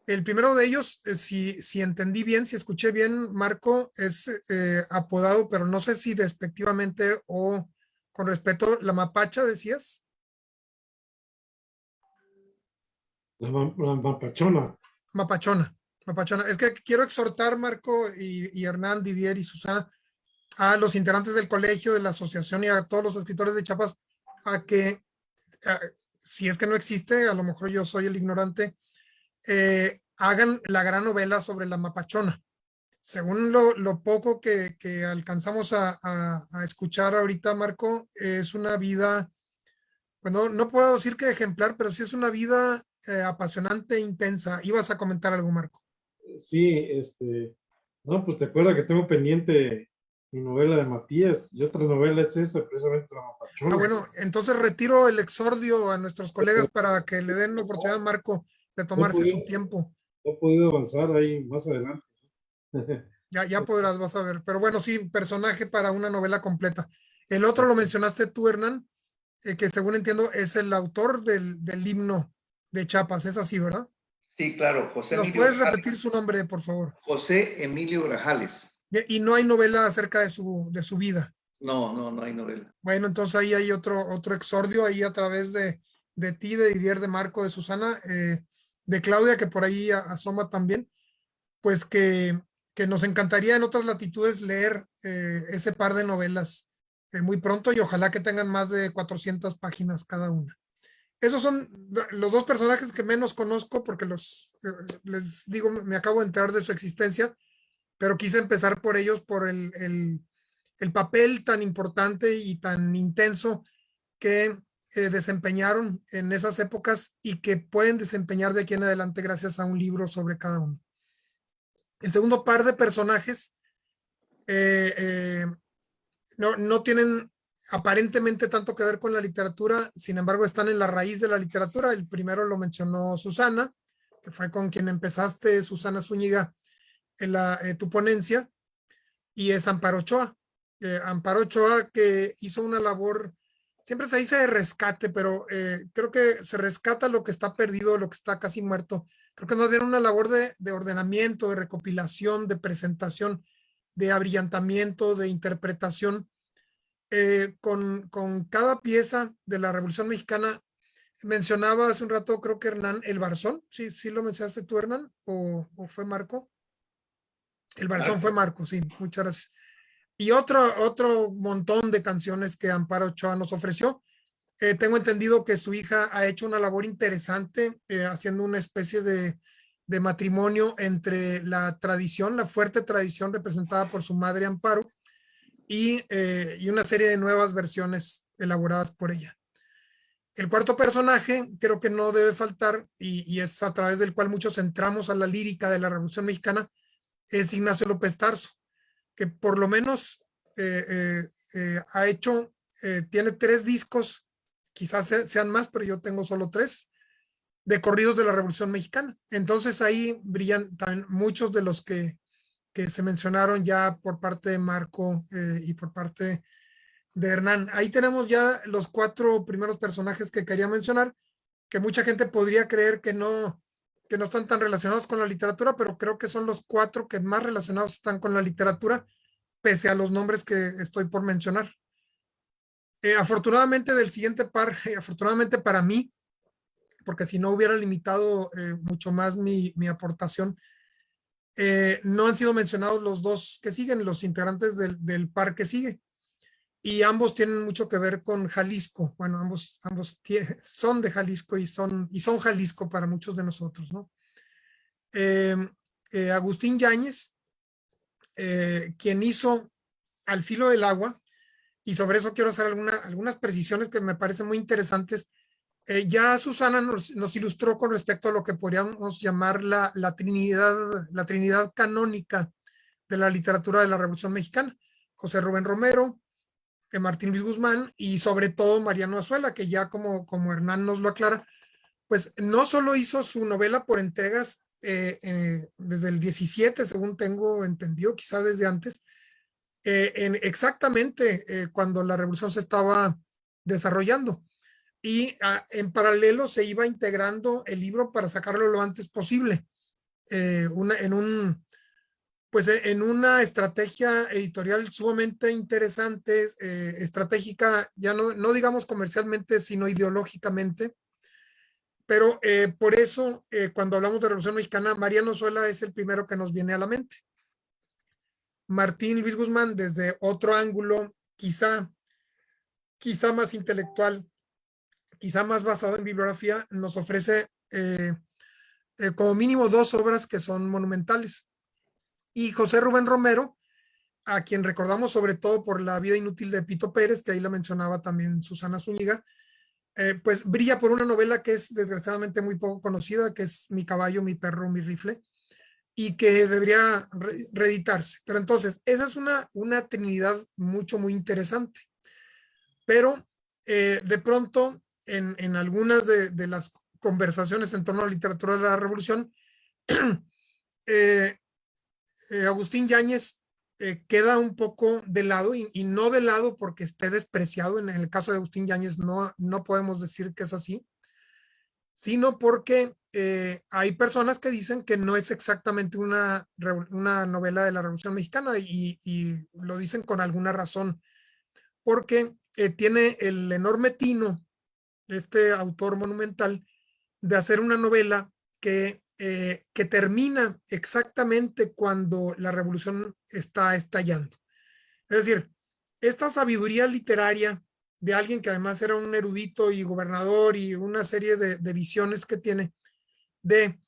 El primero de ellos, si entendí bien, si escuché bien, Marco, es apodado, pero no sé si despectivamente o con respeto, la Mapacha, decías. La mapachona. Mapachona. Es que quiero exhortar, Marco y Hernán, Didier y Susana, a los integrantes del colegio, de la asociación y a todos los escritores de Chiapas, a que, si es que no existe, a lo mejor yo soy el ignorante, hagan la gran novela sobre la Mapachona. Según lo poco que alcanzamos a escuchar ahorita, Marco, es una vida, bueno, no puedo decir que ejemplar, pero sí es una vida apasionante e intensa. Ibas a comentar algo, Marco. Sí, no, pues te acuerdas que tengo pendiente mi novela de Matías y otra novela es esa, precisamente La Mapachona. Bueno, entonces retiro el exordio a nuestros colegas para que le den la oportunidad a Marco de tomarse su tiempo. No he podido avanzar ahí más adelante. Ya podrás, vas a ver. Pero bueno, sí, personaje para una novela completa. El otro lo mencionaste tú, Hernán, que según entiendo es el autor del himno de Chiapas. Es así, ¿verdad? Sí, claro, José ¿Nos Emilio puedes Grajales. repetir su nombre, por favor? José Emilio Grajales. Y no hay novela acerca de su vida. No hay novela. Bueno, entonces ahí hay otro exordio ahí a través de ti, de Didier, de Marco, de Susana, de Claudia, que por ahí asoma también, pues que nos encantaría en otras latitudes leer ese par de novelas muy pronto y ojalá que tengan más de 400 páginas cada una. Esos son los 2 personajes que menos conozco porque les digo, me acabo de enterar de su existencia, pero quise empezar por ellos por el papel tan importante y tan intenso que desempeñaron en esas épocas y que pueden desempeñar de aquí en adelante gracias a un libro sobre cada uno. El segundo par de personajes no tienen aparentemente tanto que ver con la literatura, sin embargo están en la raíz de la literatura. El primero lo mencionó Susana, que fue con quien empezaste, Susana Zúñiga, en tu ponencia, y es Amparo Ochoa. Amparo Ochoa, que hizo una labor, siempre se dice de rescate, pero creo que se rescata lo que está perdido, lo que está casi muerto. Creo que más bien una labor de ordenamiento, de recopilación, de presentación, de abrillantamiento, de interpretación. Con cada pieza de la Revolución Mexicana, mencionaba hace un rato, creo que Hernán, el Barzón. ¿Sí lo mencionaste tú, Hernán? ¿O fue Marco? El Barzón fue Marco, sí, muchas gracias. Y otro montón de canciones que Amparo Ochoa nos ofreció. Tengo entendido que su hija ha hecho una labor interesante haciendo una especie de matrimonio entre la tradición, la fuerte tradición representada por su madre Amparo y una serie de nuevas versiones elaboradas por ella. El cuarto personaje creo que no debe faltar y es a través del cual muchos entramos a la lírica de la Revolución Mexicana, es Ignacio López Tarso, que por lo menos ha hecho, tiene 3 discos, quizás sean más, pero yo tengo solo 3, de corridos de la Revolución Mexicana. Entonces ahí brillan también muchos de los que se mencionaron ya por parte de Marco y por parte de Hernán. Ahí tenemos ya los 4 primeros personajes que quería mencionar, que mucha gente podría creer que no que no están tan relacionados con la literatura, pero creo que son los 4 que más relacionados están con la literatura, pese a los nombres que estoy por mencionar. Afortunadamente del siguiente par, afortunadamente para mí, porque si no hubiera limitado mucho más mi aportación, no han sido mencionados los 2 que siguen, los integrantes del par que sigue. Y ambos tienen mucho que ver con Jalisco. Bueno, ambos son de Jalisco y son Jalisco para muchos de nosotros, ¿no? Agustín Yáñez, quien hizo Al filo del agua, y sobre eso quiero hacer algunas precisiones que me parecen muy interesantes. Ya Susana nos ilustró con respecto a lo que podríamos llamar la trinidad canónica de la literatura de la Revolución Mexicana. José Rubén Romero, Martín Luis Guzmán y sobre todo Mariano Azuela, que ya como Hernán nos lo aclara, pues no solo hizo su novela por entregas desde el 17, según tengo entendido, quizá desde antes, exactamente cuando la revolución se estaba desarrollando. Y en paralelo se iba integrando el libro para sacarlo lo antes posible, pues en una estrategia editorial sumamente interesante, estratégica, ya no digamos comercialmente, sino ideológicamente. Pero por eso, cuando hablamos de Revolución Mexicana, Mariano Azuela es el primero que nos viene a la mente. Martín Luis Guzmán, desde otro ángulo, quizá más intelectual, quizá más basado en bibliografía, nos ofrece como mínimo 2 obras que son monumentales. Y José Rubén Romero, a quien recordamos sobre todo por La vida inútil de Pito Pérez, que ahí la mencionaba también Susana Zúñiga, pues brilla por una novela que es desgraciadamente muy poco conocida, que es Mi caballo, mi perro, mi rifle, y que debería reeditarse. Pero entonces, esa es una trinidad muy interesante. Pero de pronto, en algunas de las conversaciones en torno a la literatura de la Revolución, Agustín Yáñez queda un poco de lado, y no de lado porque esté despreciado. En el caso de Agustín Yáñez no podemos decir que es así, sino porque hay personas que dicen que no es exactamente una novela de la Revolución Mexicana, y lo dicen con alguna razón, porque tiene el enorme tino de este autor monumental de hacer una novela que termina exactamente cuando la revolución está estallando. Es decir, esta sabiduría literaria de alguien que además era un erudito y gobernador, y una serie de visiones que tiene de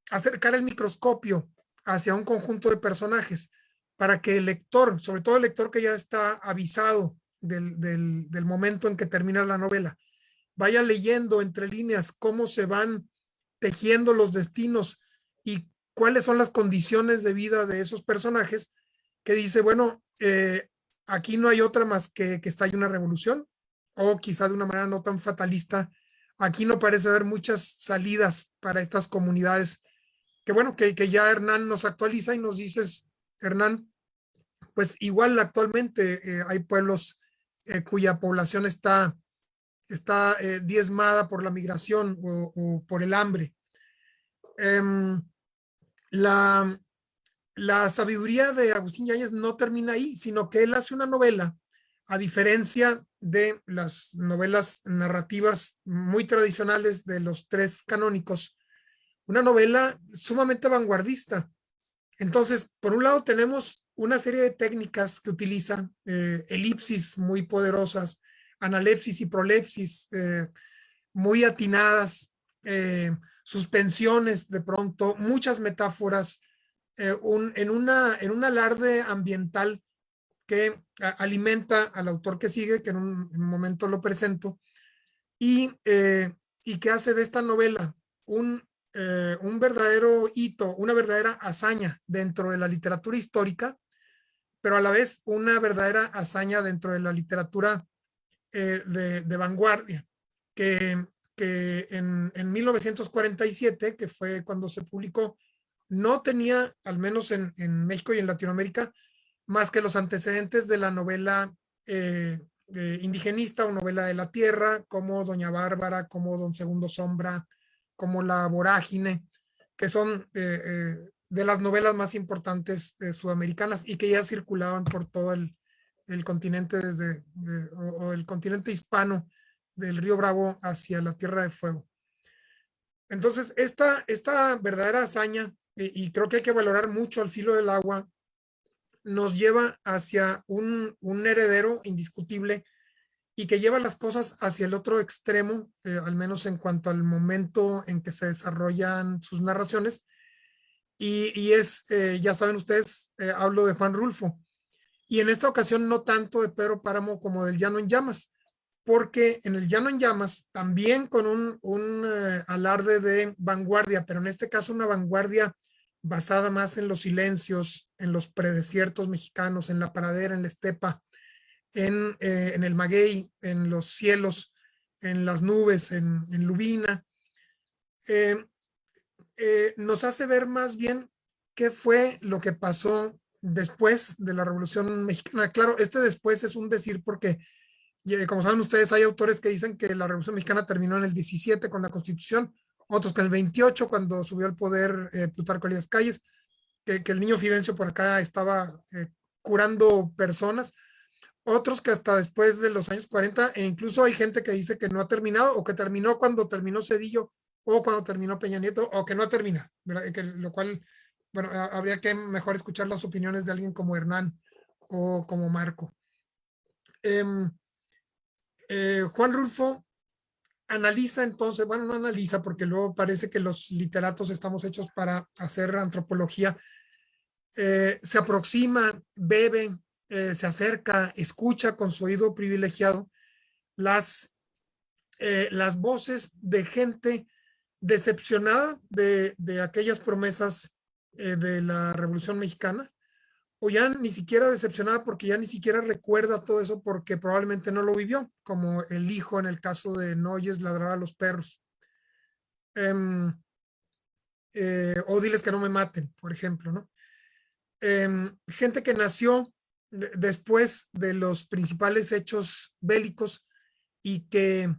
acercar el microscopio hacia un conjunto de personajes para que el lector, sobre todo el lector que ya está avisado del momento en que termina la novela, vaya leyendo entre líneas cómo se van tejiendo los destinos y cuáles son las condiciones de vida de esos personajes, que dice, bueno, aquí no hay otra más que estalle una revolución, o quizá de una manera no tan fatalista, aquí no parece haber muchas salidas para estas comunidades, que bueno, que ya Hernán nos actualiza y nos dices, Hernán, pues igual actualmente hay pueblos cuya población está diezmada por la migración o por el hambre. La sabiduría de Agustín Yáñez no termina ahí, sino que él hace una novela, a diferencia de las novelas narrativas muy tradicionales de los 3 canónicos, una novela sumamente vanguardista. Entonces, por un lado tenemos una serie de técnicas que utiliza, elipsis muy poderosas, analepsis y prolepsis muy atinadas, suspensiones de pronto, muchas metáforas, en un alarde ambiental que alimenta al autor que sigue, que en un momento lo presento, y que hace de esta novela un verdadero hito, una verdadera hazaña dentro de la literatura histórica, pero a la vez una verdadera hazaña dentro de la literatura de vanguardia, que en 1947, que fue cuando se publicó, no tenía, al menos en México y en Latinoamérica, más que los antecedentes de la novela indigenista o novela de la tierra, como Doña Bárbara, como Don Segundo Sombra, como La Vorágine, que son de las novelas más importantes sudamericanas y que ya circulaban por todo el continente o el continente hispano, del Río Bravo hacia la Tierra de Fuego. Entonces, esta verdadera hazaña, y creo que hay que valorar mucho Al filo del agua, nos lleva hacia un heredero indiscutible y que lleva las cosas hacia el otro extremo, al menos en cuanto al momento en que se desarrollan sus narraciones. Y es, ya saben ustedes, hablo de Juan Rulfo. Y en esta ocasión no tanto de Pedro Páramo como del Llano en Llamas, porque en el Llano en Llamas, también con un alarde de vanguardia, pero en este caso una vanguardia basada más en los silencios, en los predesiertos mexicanos, en la pradera, en la estepa, en el maguey, en los cielos, en las nubes, en Lubina, nos hace ver más bien qué fue lo que pasó después de la Revolución Mexicana. Claro, este después es un decir porque, como saben ustedes, hay autores que dicen que la Revolución Mexicana terminó en el 17 con la Constitución, otros que en el 28 cuando subió al poder Plutarco Elías Calles, que el niño Fidencio por acá estaba curando personas, otros que hasta después de los años 40, e incluso hay gente que dice que no ha terminado o que terminó cuando terminó Cedillo o cuando terminó Peña Nieto o que no ha terminado, ¿verdad? Lo cual, bueno, habría que mejor escuchar las opiniones de alguien como Hernán o como Marco. Juan Rulfo analiza entonces, bueno, no analiza porque luego parece que los literatos estamos hechos para hacer antropología, se aproxima, bebe, se acerca, escucha con su oído privilegiado las voces de gente decepcionada de aquellas promesas de la Revolución Mexicana, o ya ni siquiera decepcionada porque ya ni siquiera recuerda todo eso porque probablemente no lo vivió, como el hijo en el caso de No oyes ladrar a los perros. O Diles que no me maten, por ejemplo, ¿no? Gente que nació después de los principales hechos bélicos y que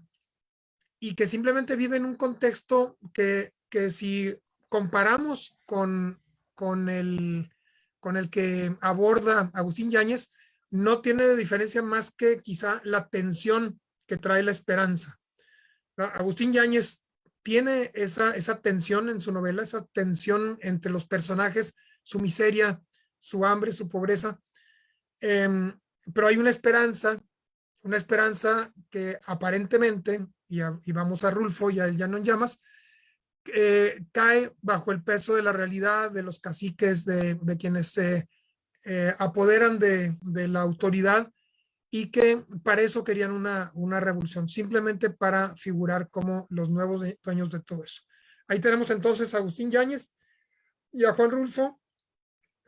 simplemente vive en un contexto que si comparamos con el que aborda Agustín Yáñez, no tiene diferencia más que quizá la tensión que trae la esperanza. Agustín Yáñez tiene esa tensión en su novela, esa tensión entre los personajes, su miseria, su hambre, su pobreza, pero hay una esperanza que aparentemente, y vamos a Rulfo y a El Llano en Llamas, cae bajo el peso de la realidad, de los caciques, de quienes se apoderan de la autoridad y que para eso querían una revolución, simplemente para figurar como los nuevos dueños de todo eso. Ahí tenemos entonces a Agustín Yáñez y a Juan Rulfo,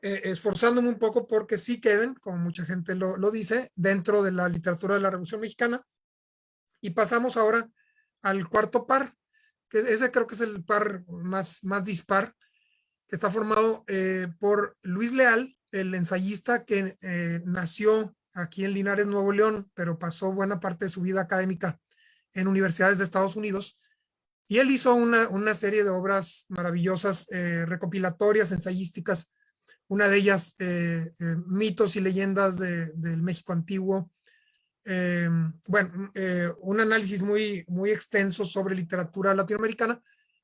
esforzándome un poco porque sí queden, como mucha gente lo dice, dentro de la literatura de la Revolución Mexicana. Y pasamos ahora al cuarto par, que ese creo que es el par más dispar, que está formado por Luis Leal, el ensayista que nació aquí en Linares, Nuevo León, pero pasó buena parte de su vida académica en universidades de Estados Unidos. Y él hizo una serie de obras maravillosas, recopilatorias, ensayísticas, una de ellas mitos y leyendas del México antiguo. Un análisis muy extenso sobre literatura latinoamericana,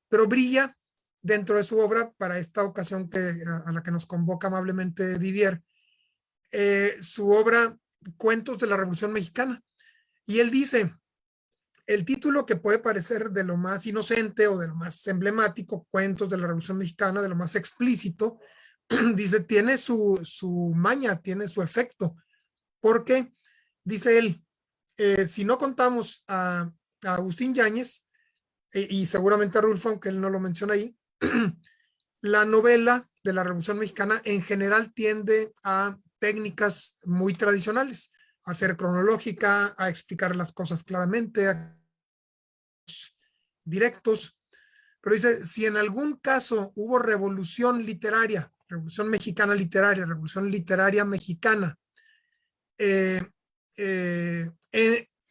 pero brilla dentro de su obra para esta ocasión a la que nos convoca amablemente Didier, su obra Cuentos de la Revolución Mexicana. Y él dice, el título que puede parecer de lo más inocente o de lo más emblemático, Cuentos de la Revolución Mexicana, de lo más explícito, dice, tiene su maña, tiene su efecto, porque, dice él, si no contamos a Agustín Yáñez, y seguramente a Rulfo, aunque él no lo menciona ahí, la novela de la Revolución Mexicana en general tiende a técnicas muy tradicionales, a ser cronológica, a explicar las cosas claramente, a directos. Pero dice, si en algún caso hubo revolución literaria, revolución mexicana literaria, revolución literaria mexicana,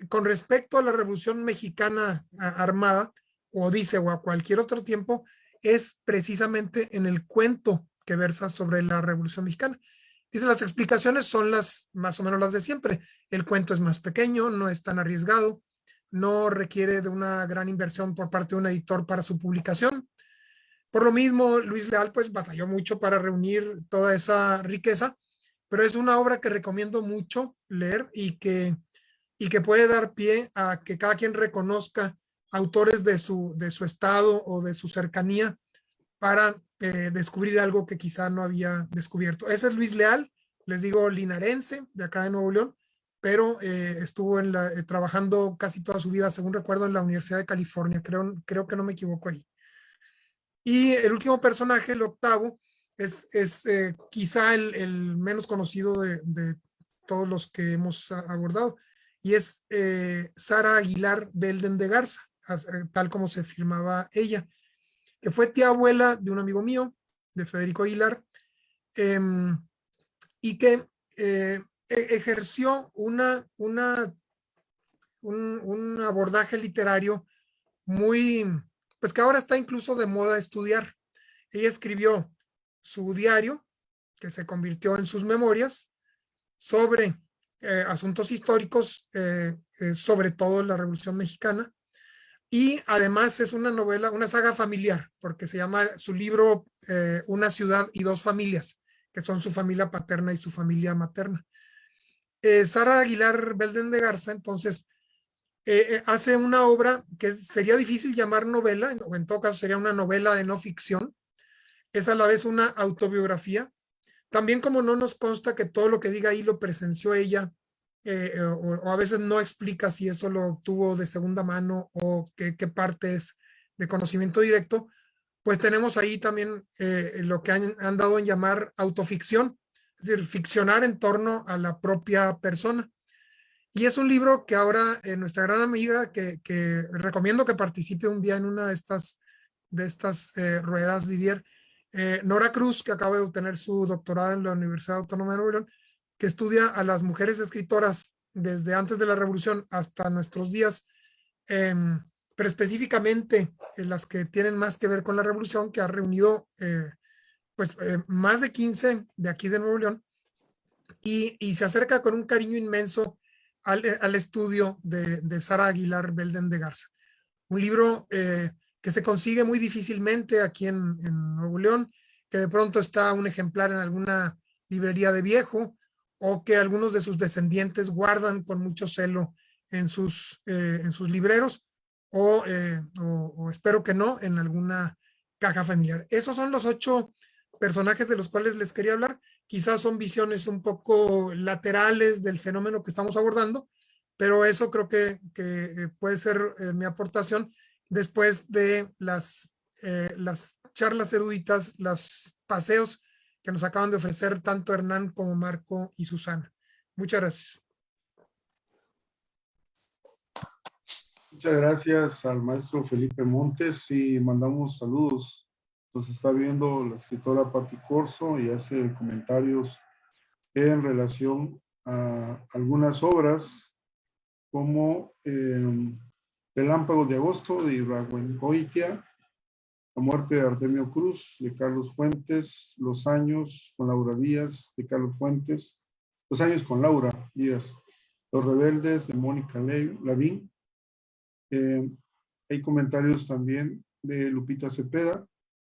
con respecto a la revolución mexicana armada, Odisea o a cualquier otro tiempo, es precisamente en el cuento que versa sobre la Revolución Mexicana. Dice, las explicaciones son las más o menos las de siempre. El cuento es más pequeño, no es tan arriesgado, no requiere de una gran inversión por parte de un editor para su publicación. Por lo mismo, Luis Leal pues batalló mucho para reunir toda esa riqueza, pero es una obra que recomiendo mucho leer y que puede dar pie a que cada quien reconozca autores de su estado o de su cercanía para descubrir algo que quizá no había descubierto. Ese es Luis Leal, les digo linarense, de acá de Nuevo León, pero estuvo trabajando casi toda su vida, según recuerdo, en la Universidad de California, creo que no me equivoco ahí. Y el último personaje, el octavo, es quizá el menos conocido de todos los que hemos abordado, y es Sara Aguilar Belden de Garza, tal como se firmaba ella, que fue tía abuela de un amigo mío, de Federico Aguilar, y que ejerció un abordaje literario muy, pues que ahora está incluso de moda estudiar. Ella escribió su diario, que se convirtió en sus memorias, sobre asuntos históricos, sobre todo la Revolución Mexicana, y además es una novela, una saga familiar, porque se llama su libro Una ciudad y dos familias, que son su familia paterna y su familia materna. Sara Aguilar Belden de Garza, entonces, hace una obra que sería difícil llamar novela, o en todo caso sería una novela de no ficción, es a la vez una autobiografía. También como no nos consta que todo lo que diga ahí lo presenció ella, o a veces no explica si eso lo obtuvo de segunda mano o qué parte es de conocimiento directo, pues tenemos ahí también lo que han dado en llamar autoficción, es decir, ficcionar en torno a la propia persona. Y es un libro que ahora nuestra gran amiga, que recomiendo que participe un día en una de estas ruedas, Didier, Nora Cruz, que acaba de obtener su doctorado en la Universidad Autónoma de Nuevo León, que estudia a las mujeres escritoras desde antes de la Revolución hasta nuestros días, pero específicamente las que tienen más que ver con la Revolución, que ha reunido más de 15 de aquí de Nuevo León, y se acerca con un cariño inmenso al estudio de Sara Aguilar Belden de Garza. Un libro que se consigue muy difícilmente aquí en Nuevo León, que de pronto está un ejemplar en alguna librería de viejo, o que algunos de sus descendientes guardan con mucho celo en sus libreros, o espero que no, en alguna caja familiar. Esos son los 8 personajes de los cuales les quería hablar. Quizás son visiones un poco laterales del fenómeno que estamos abordando, pero eso creo que puede ser mi aportación después de las charlas eruditas, los paseos que nos acaban de ofrecer tanto Hernán como Marco y Susana. Muchas gracias. Muchas gracias al maestro Felipe Montes y mandamos saludos. Nos está viendo la escritora Patti Corso y hace comentarios en relación a algunas obras como Relámpagos de Agosto de Iraguengoitia, La muerte de Artemio Cruz de Carlos Fuentes, Los años con Laura Díaz de Carlos Fuentes, Los años con Laura Díaz, Los rebeldes de Mónica Lavín. Hay comentarios también de Lupita Cepeda,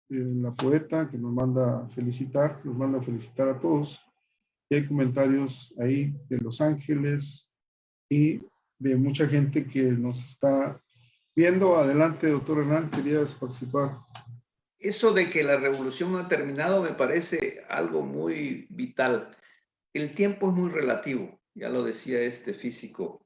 la poeta, que nos manda a felicitar a todos. Y hay comentarios ahí de Los Ángeles y de mucha gente que nos está viendo. Adelante, doctor Hernán, querías participar. Eso de que la revolución no ha terminado me parece algo muy vital. El tiempo es muy relativo, ya lo decía este físico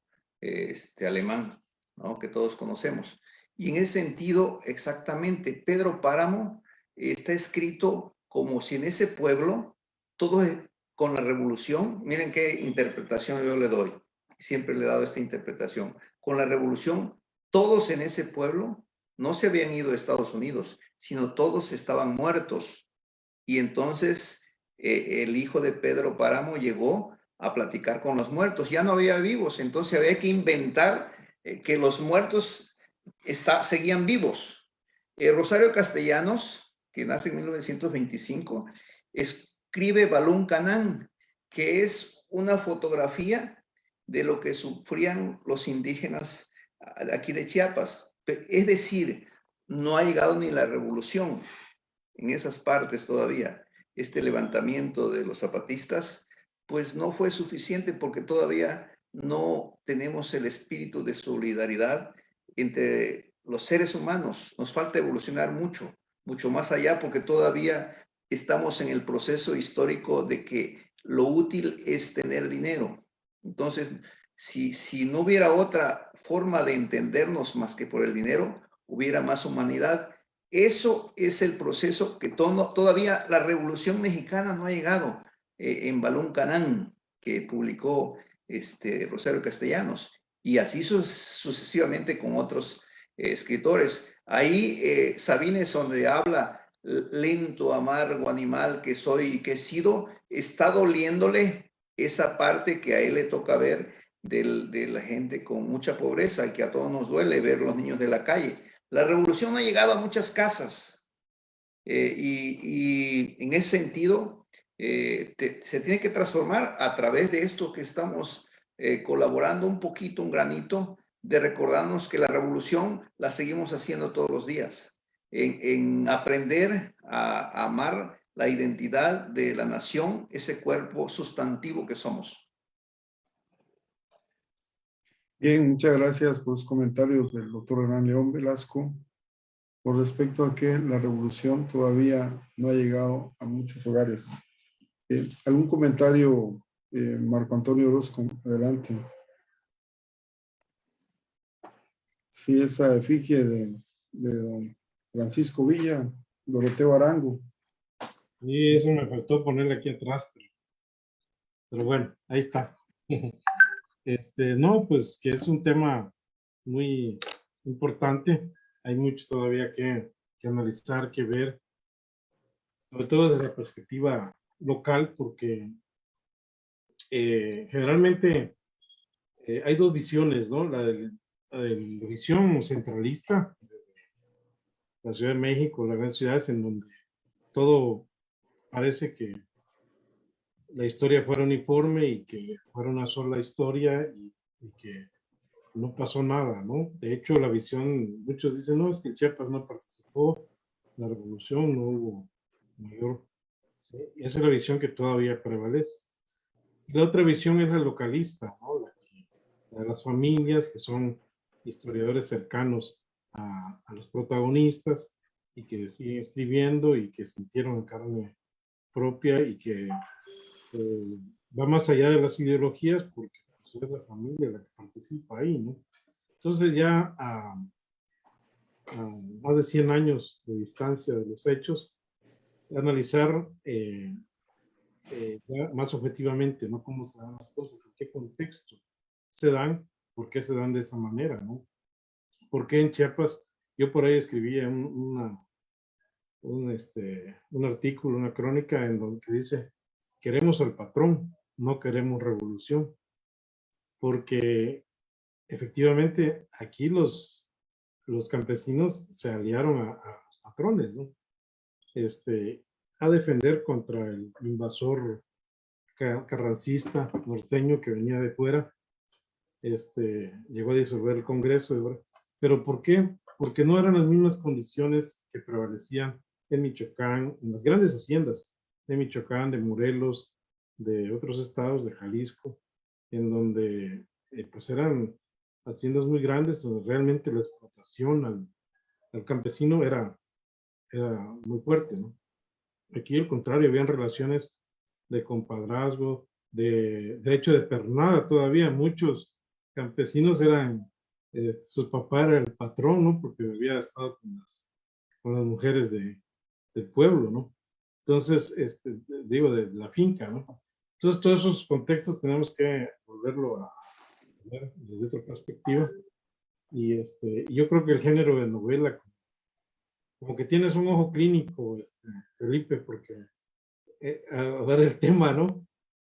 alemán, ¿no?, que todos conocemos. Y en ese sentido, exactamente, Pedro Páramo está escrito como si en ese pueblo, todo es con la revolución, miren qué interpretación yo le doy, siempre le he dado esta interpretación, con la revolución, todos en ese pueblo no se habían ido a Estados Unidos, sino todos estaban muertos. Y entonces el hijo de Pedro Páramo llegó a platicar con los muertos. Ya no había vivos, entonces había que inventar que los muertos seguían vivos. Rosario Castellanos, que nace en 1925, escribe Balún Canán, que es una fotografía de lo que sufrían los indígenas aquí de Chiapas. Es decir, no ha llegado ni la revolución en esas partes todavía. Este levantamiento de los zapatistas, pues no fue suficiente porque todavía no tenemos el espíritu de solidaridad entre los seres humanos. Nos falta evolucionar mucho, mucho más allá, porque todavía estamos en el proceso histórico de que lo útil es tener dinero. Entonces, si no hubiera otra forma de entendernos más que por el dinero, hubiera más humanidad. Eso es el proceso que todavía la Revolución Mexicana no ha llegado. En Balún Canán, que publicó Rosario Castellanos, y así sucesivamente con otros escritores. Ahí Sabines, donde habla lento, amargo animal que soy y que he sido, está doliéndole esa parte que a él le toca ver de la gente con mucha pobreza, y que a todos nos duele ver los niños de la calle. La revolución ha llegado a muchas casas, y en ese sentido se tiene que transformar a través de esto que estamos colaborando un poquito, un granito, de recordarnos que la revolución la seguimos haciendo todos los días, en aprender a amar la identidad de la nación, ese cuerpo sustantivo que somos. Bien, muchas gracias por los comentarios del doctor Hernán León Velasco. Con respecto a que la revolución todavía no ha llegado a muchos hogares. ¿Algún comentario, Marco Antonio Orozco? Adelante. Sí, esa efigie de don Francisco Villa, Doroteo Arango. Y eso me faltó ponerle aquí atrás, pero bueno, ahí está. No, pues que es un tema muy importante. Hay mucho todavía que analizar, que ver, sobre todo desde la perspectiva local, porque generalmente hay dos visiones, ¿no? La de la visión centralista, la Ciudad de México, las grandes ciudades, en donde todo parece que la historia fuera uniforme y que fuera una sola historia y que no pasó nada, ¿no? De hecho, la visión, muchos dicen, no, es que Chiapas no participó en la revolución, no hubo mayor, ¿sí? Y esa es la visión que todavía prevalece. Y la otra visión es la localista, ¿no? La de las familias, que son historiadores cercanos a los protagonistas y que siguen escribiendo y que sintieron en carne propia y que va más allá de las ideologías, porque pues, es la familia la que participa ahí, ¿no? Entonces ya a más de 100 años de distancia de los hechos, analizar ya más objetivamente, ¿no? Cómo se dan las cosas, en qué contexto se dan, por qué se dan de esa manera, ¿no? Porque en Chiapas, yo por ahí escribía un artículo, una crónica en donde dice, queremos al patrón, no queremos revolución, porque efectivamente aquí los campesinos se aliaron a los patrones, ¿no? A defender contra el invasor carrancista norteño que venía de fuera, llegó a disolver el Congreso, pero ¿por qué? Porque no eran las mismas condiciones que prevalecían en Michoacán, en las grandes haciendas de Michoacán, de Morelos, de otros estados, de Jalisco, en donde pues eran haciendas muy grandes, donde realmente la explotación al campesino era muy fuerte, ¿no? Aquí al contrario, habían relaciones de compadrazgo, de hecho de pernada todavía. Muchos campesinos eran, su papá era el patrón, ¿no? Porque había estado con las mujeres del pueblo, ¿no? Entonces, digo, de la finca, ¿no? Entonces, todos esos contextos tenemos que volverlo a ver desde otra perspectiva. Y yo creo que el género de novela, como que tienes un ojo clínico, Felipe, porque a ver el tema, ¿no?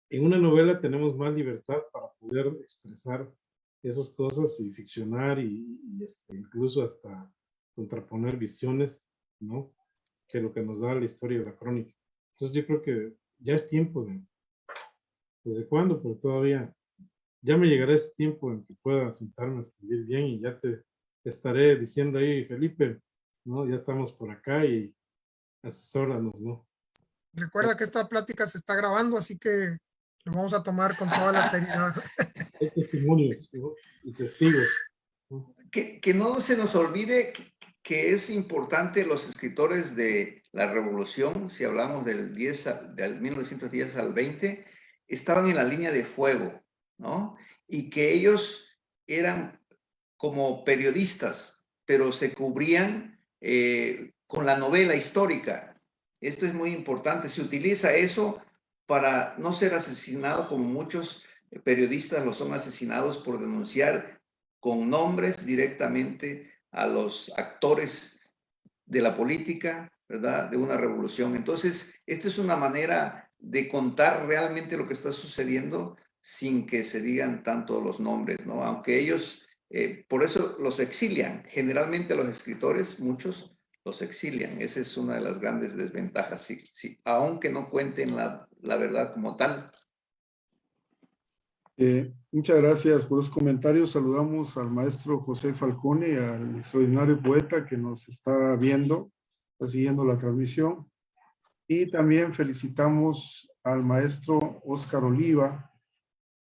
En una novela tenemos más libertad para poder expresar esas cosas y ficcionar y incluso hasta contraponer visiones, ¿no? Que lo que nos da la historia de la crónica. Entonces yo creo que ya es tiempo de, ¿desde cuándo? Pero todavía, ya me llegará ese tiempo en que pueda sentarme a escribir bien y ya te estaré diciendo ahí, Felipe, ¿no? Ya estamos por acá y asesóranos, ¿no? Recuerda que esta plática se está grabando, así que lo vamos a tomar con toda la seriedad. Hay testimonios, ¿no? Y testigos, ¿no? Que no se nos olvide que es importante los escritores de la Revolución, si hablamos del 1910 al 20, estaban en la línea de fuego, ¿no? Y que ellos eran como periodistas, pero se cubrían con la novela histórica. Esto es muy importante. Se utiliza eso para no ser asesinado como muchos periodistas lo son asesinados por denunciar con nombres directamente a los actores de la política, ¿verdad? De una revolución. Entonces, esta es una manera de contar realmente lo que está sucediendo sin que se digan tanto los nombres, ¿no? Aunque ellos, por eso los exilian. Generalmente los escritores, muchos, los exilian. Esa es una de las grandes desventajas, sí, aunque no cuenten la verdad como tal. Muchas gracias por los comentarios. Saludamos al maestro José Falcone, al extraordinario poeta que nos está viendo, está siguiendo la transmisión. Y también felicitamos al maestro Óscar Oliva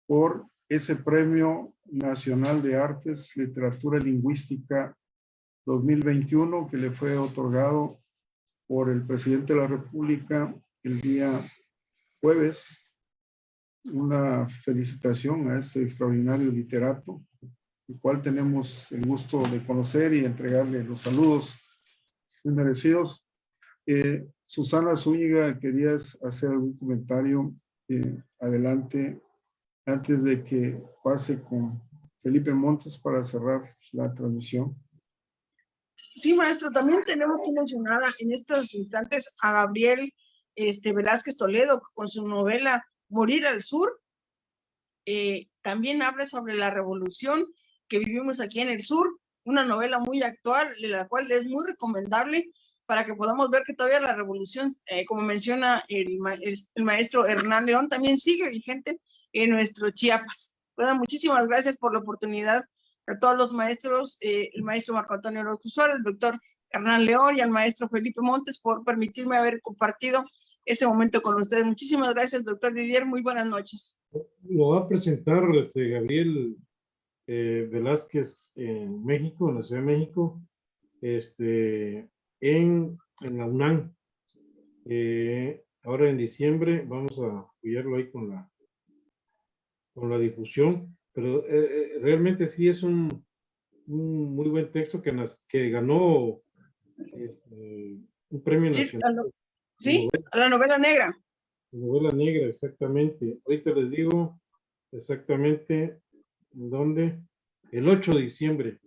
por ese Premio Nacional de Artes, Literatura y Lingüística 2021 que le fue otorgado por el presidente de la República el día jueves. Una felicitación a este extraordinario literato, el cual tenemos el gusto de conocer y entregarle los saludos muy merecidos. Susana Zúñiga, ¿querías hacer algún comentario? Adelante, antes de que pase con Felipe Montes para cerrar la transmisión. Sí, maestro, también tenemos que mencionar en estos instantes a Gabriel Velázquez Toledo con su novela Morir al Sur. También habla sobre la revolución que vivimos aquí en el sur, una novela muy actual, de la cual es muy recomendable para que podamos ver que todavía la revolución, como menciona el maestro Hernán León, también sigue vigente en nuestro Chiapas. Bueno, muchísimas gracias por la oportunidad a todos los maestros, el maestro Marco Antonio Orozco Suárez, el doctor Hernán León y al maestro Felipe Montes por permitirme haber compartido este momento con ustedes. Muchísimas gracias, doctor Didier. Muy buenas noches. Lo va a presentar Gabriel Velázquez en México, en la Ciudad de México, en la UNAM. Ahora en diciembre vamos a apoyarlo ahí con la difusión, pero realmente sí es un muy buen texto que ganó un premio nacional. Sí, a la novela negra. Novela negra, exactamente. Ahorita les digo exactamente dónde. El 8 de diciembre,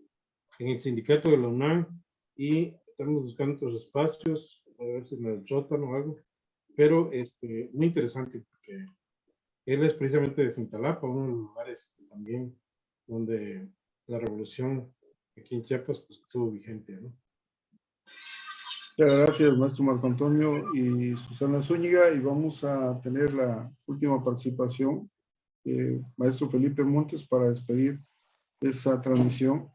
en el sindicato de la UNAM, y estamos buscando otros espacios, a ver si en el sótano o algo, pero muy interesante porque él es precisamente de Cintalapa, uno de los lugares también donde la revolución aquí en Chiapas pues, estuvo vigente, ¿no? Muchas gracias, maestro Marco Antonio y Susana Zúñiga, y vamos a tener la última participación, maestro Felipe Montes, para despedir esa transmisión.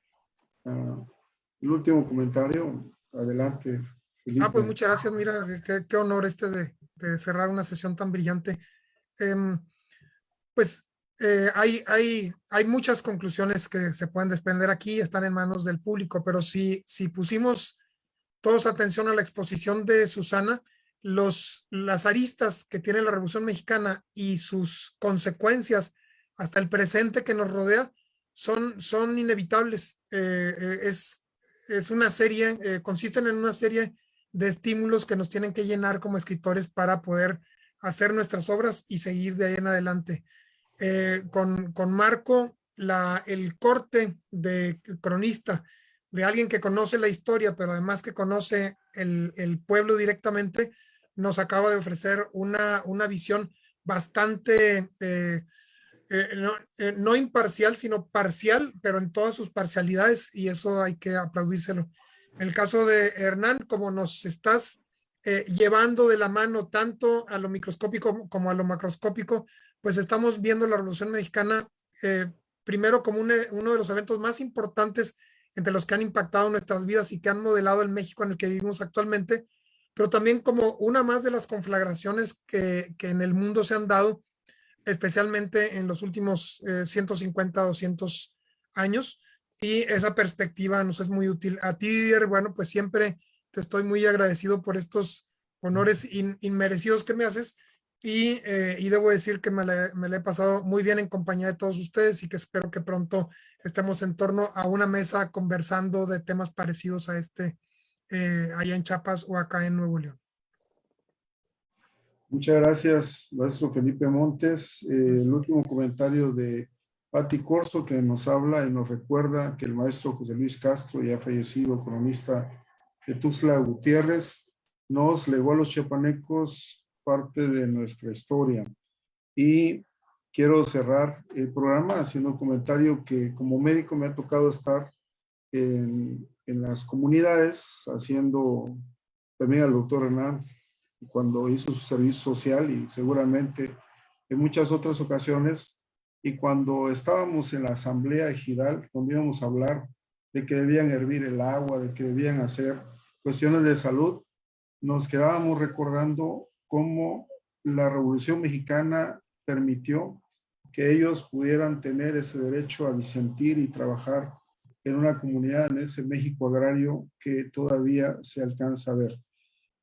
El último comentario, adelante, Felipe. Pues muchas gracias, mira, qué honor de cerrar una sesión tan brillante. Hay muchas conclusiones que se pueden desprender aquí, están en manos del público, pero si pusimos todos atención a la exposición de Susana, las aristas que tiene la Revolución Mexicana y sus consecuencias hasta el presente que nos rodea son inevitables. Es una serie, consisten en una serie de estímulos que nos tienen que llenar como escritores para poder hacer nuestras obras y seguir de ahí en adelante. Con Marco, el corte de cronista, de alguien que conoce la historia, pero además que conoce el pueblo directamente, nos acaba de ofrecer una visión bastante no imparcial, sino parcial, pero en todas sus parcialidades, y eso hay que aplaudírselo. En el caso de Hernán, como nos estás llevando de la mano tanto a lo microscópico como a lo macroscópico, pues estamos viendo la Revolución Mexicana primero como uno de los eventos más importantes entre los que han impactado nuestras vidas y que han modelado el México en el que vivimos actualmente, pero también como una más de las conflagraciones que en el mundo se han dado, especialmente en los últimos 150, 200 años, y esa perspectiva nos es muy útil. A ti, Didier, bueno, pues siempre te estoy muy agradecido por estos honores inmerecidos que me haces, y debo decir que me la he pasado muy bien en compañía de todos ustedes y que espero que pronto estemos en torno a una mesa conversando de temas parecidos a este allá en Chiapas o acá en Nuevo León. Muchas gracias, maestro Felipe Montes. El último comentario de Patti Corso, que nos habla y nos recuerda que el maestro José Luis Castro, ya fallecido, cronista de Tuxtla Gutiérrez, nos legó a los chiapanecos parte de nuestra historia. Y quiero cerrar el programa haciendo un comentario que como médico me ha tocado estar en las comunidades, haciendo también al doctor Hernán, cuando hizo su servicio social y seguramente en muchas otras ocasiones, y cuando estábamos en la asamblea ejidal, donde íbamos a hablar de que debían hervir el agua, de que debían hacer cuestiones de salud, nos quedábamos recordando cómo la Revolución Mexicana permitió que ellos pudieran tener ese derecho a disentir y trabajar en una comunidad, en ese México agrario que todavía se alcanza a ver.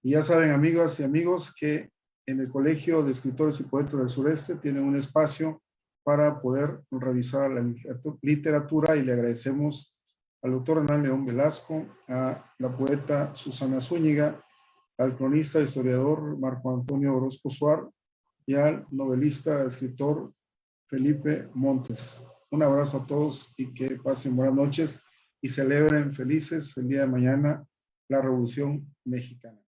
Y ya saben, amigas y amigos, que en el Colegio de Escritores y Poetas del Sureste tienen un espacio para poder revisar la literatura, y le agradecemos al doctor Hernán León Velasco, a la poeta Susana Zúñiga, al cronista e historiador Marco Antonio Orozco Suar y al novelista, escritor Felipe Montes. Un abrazo a todos y que pasen buenas noches y celebren felices el día de mañana la Revolución Mexicana.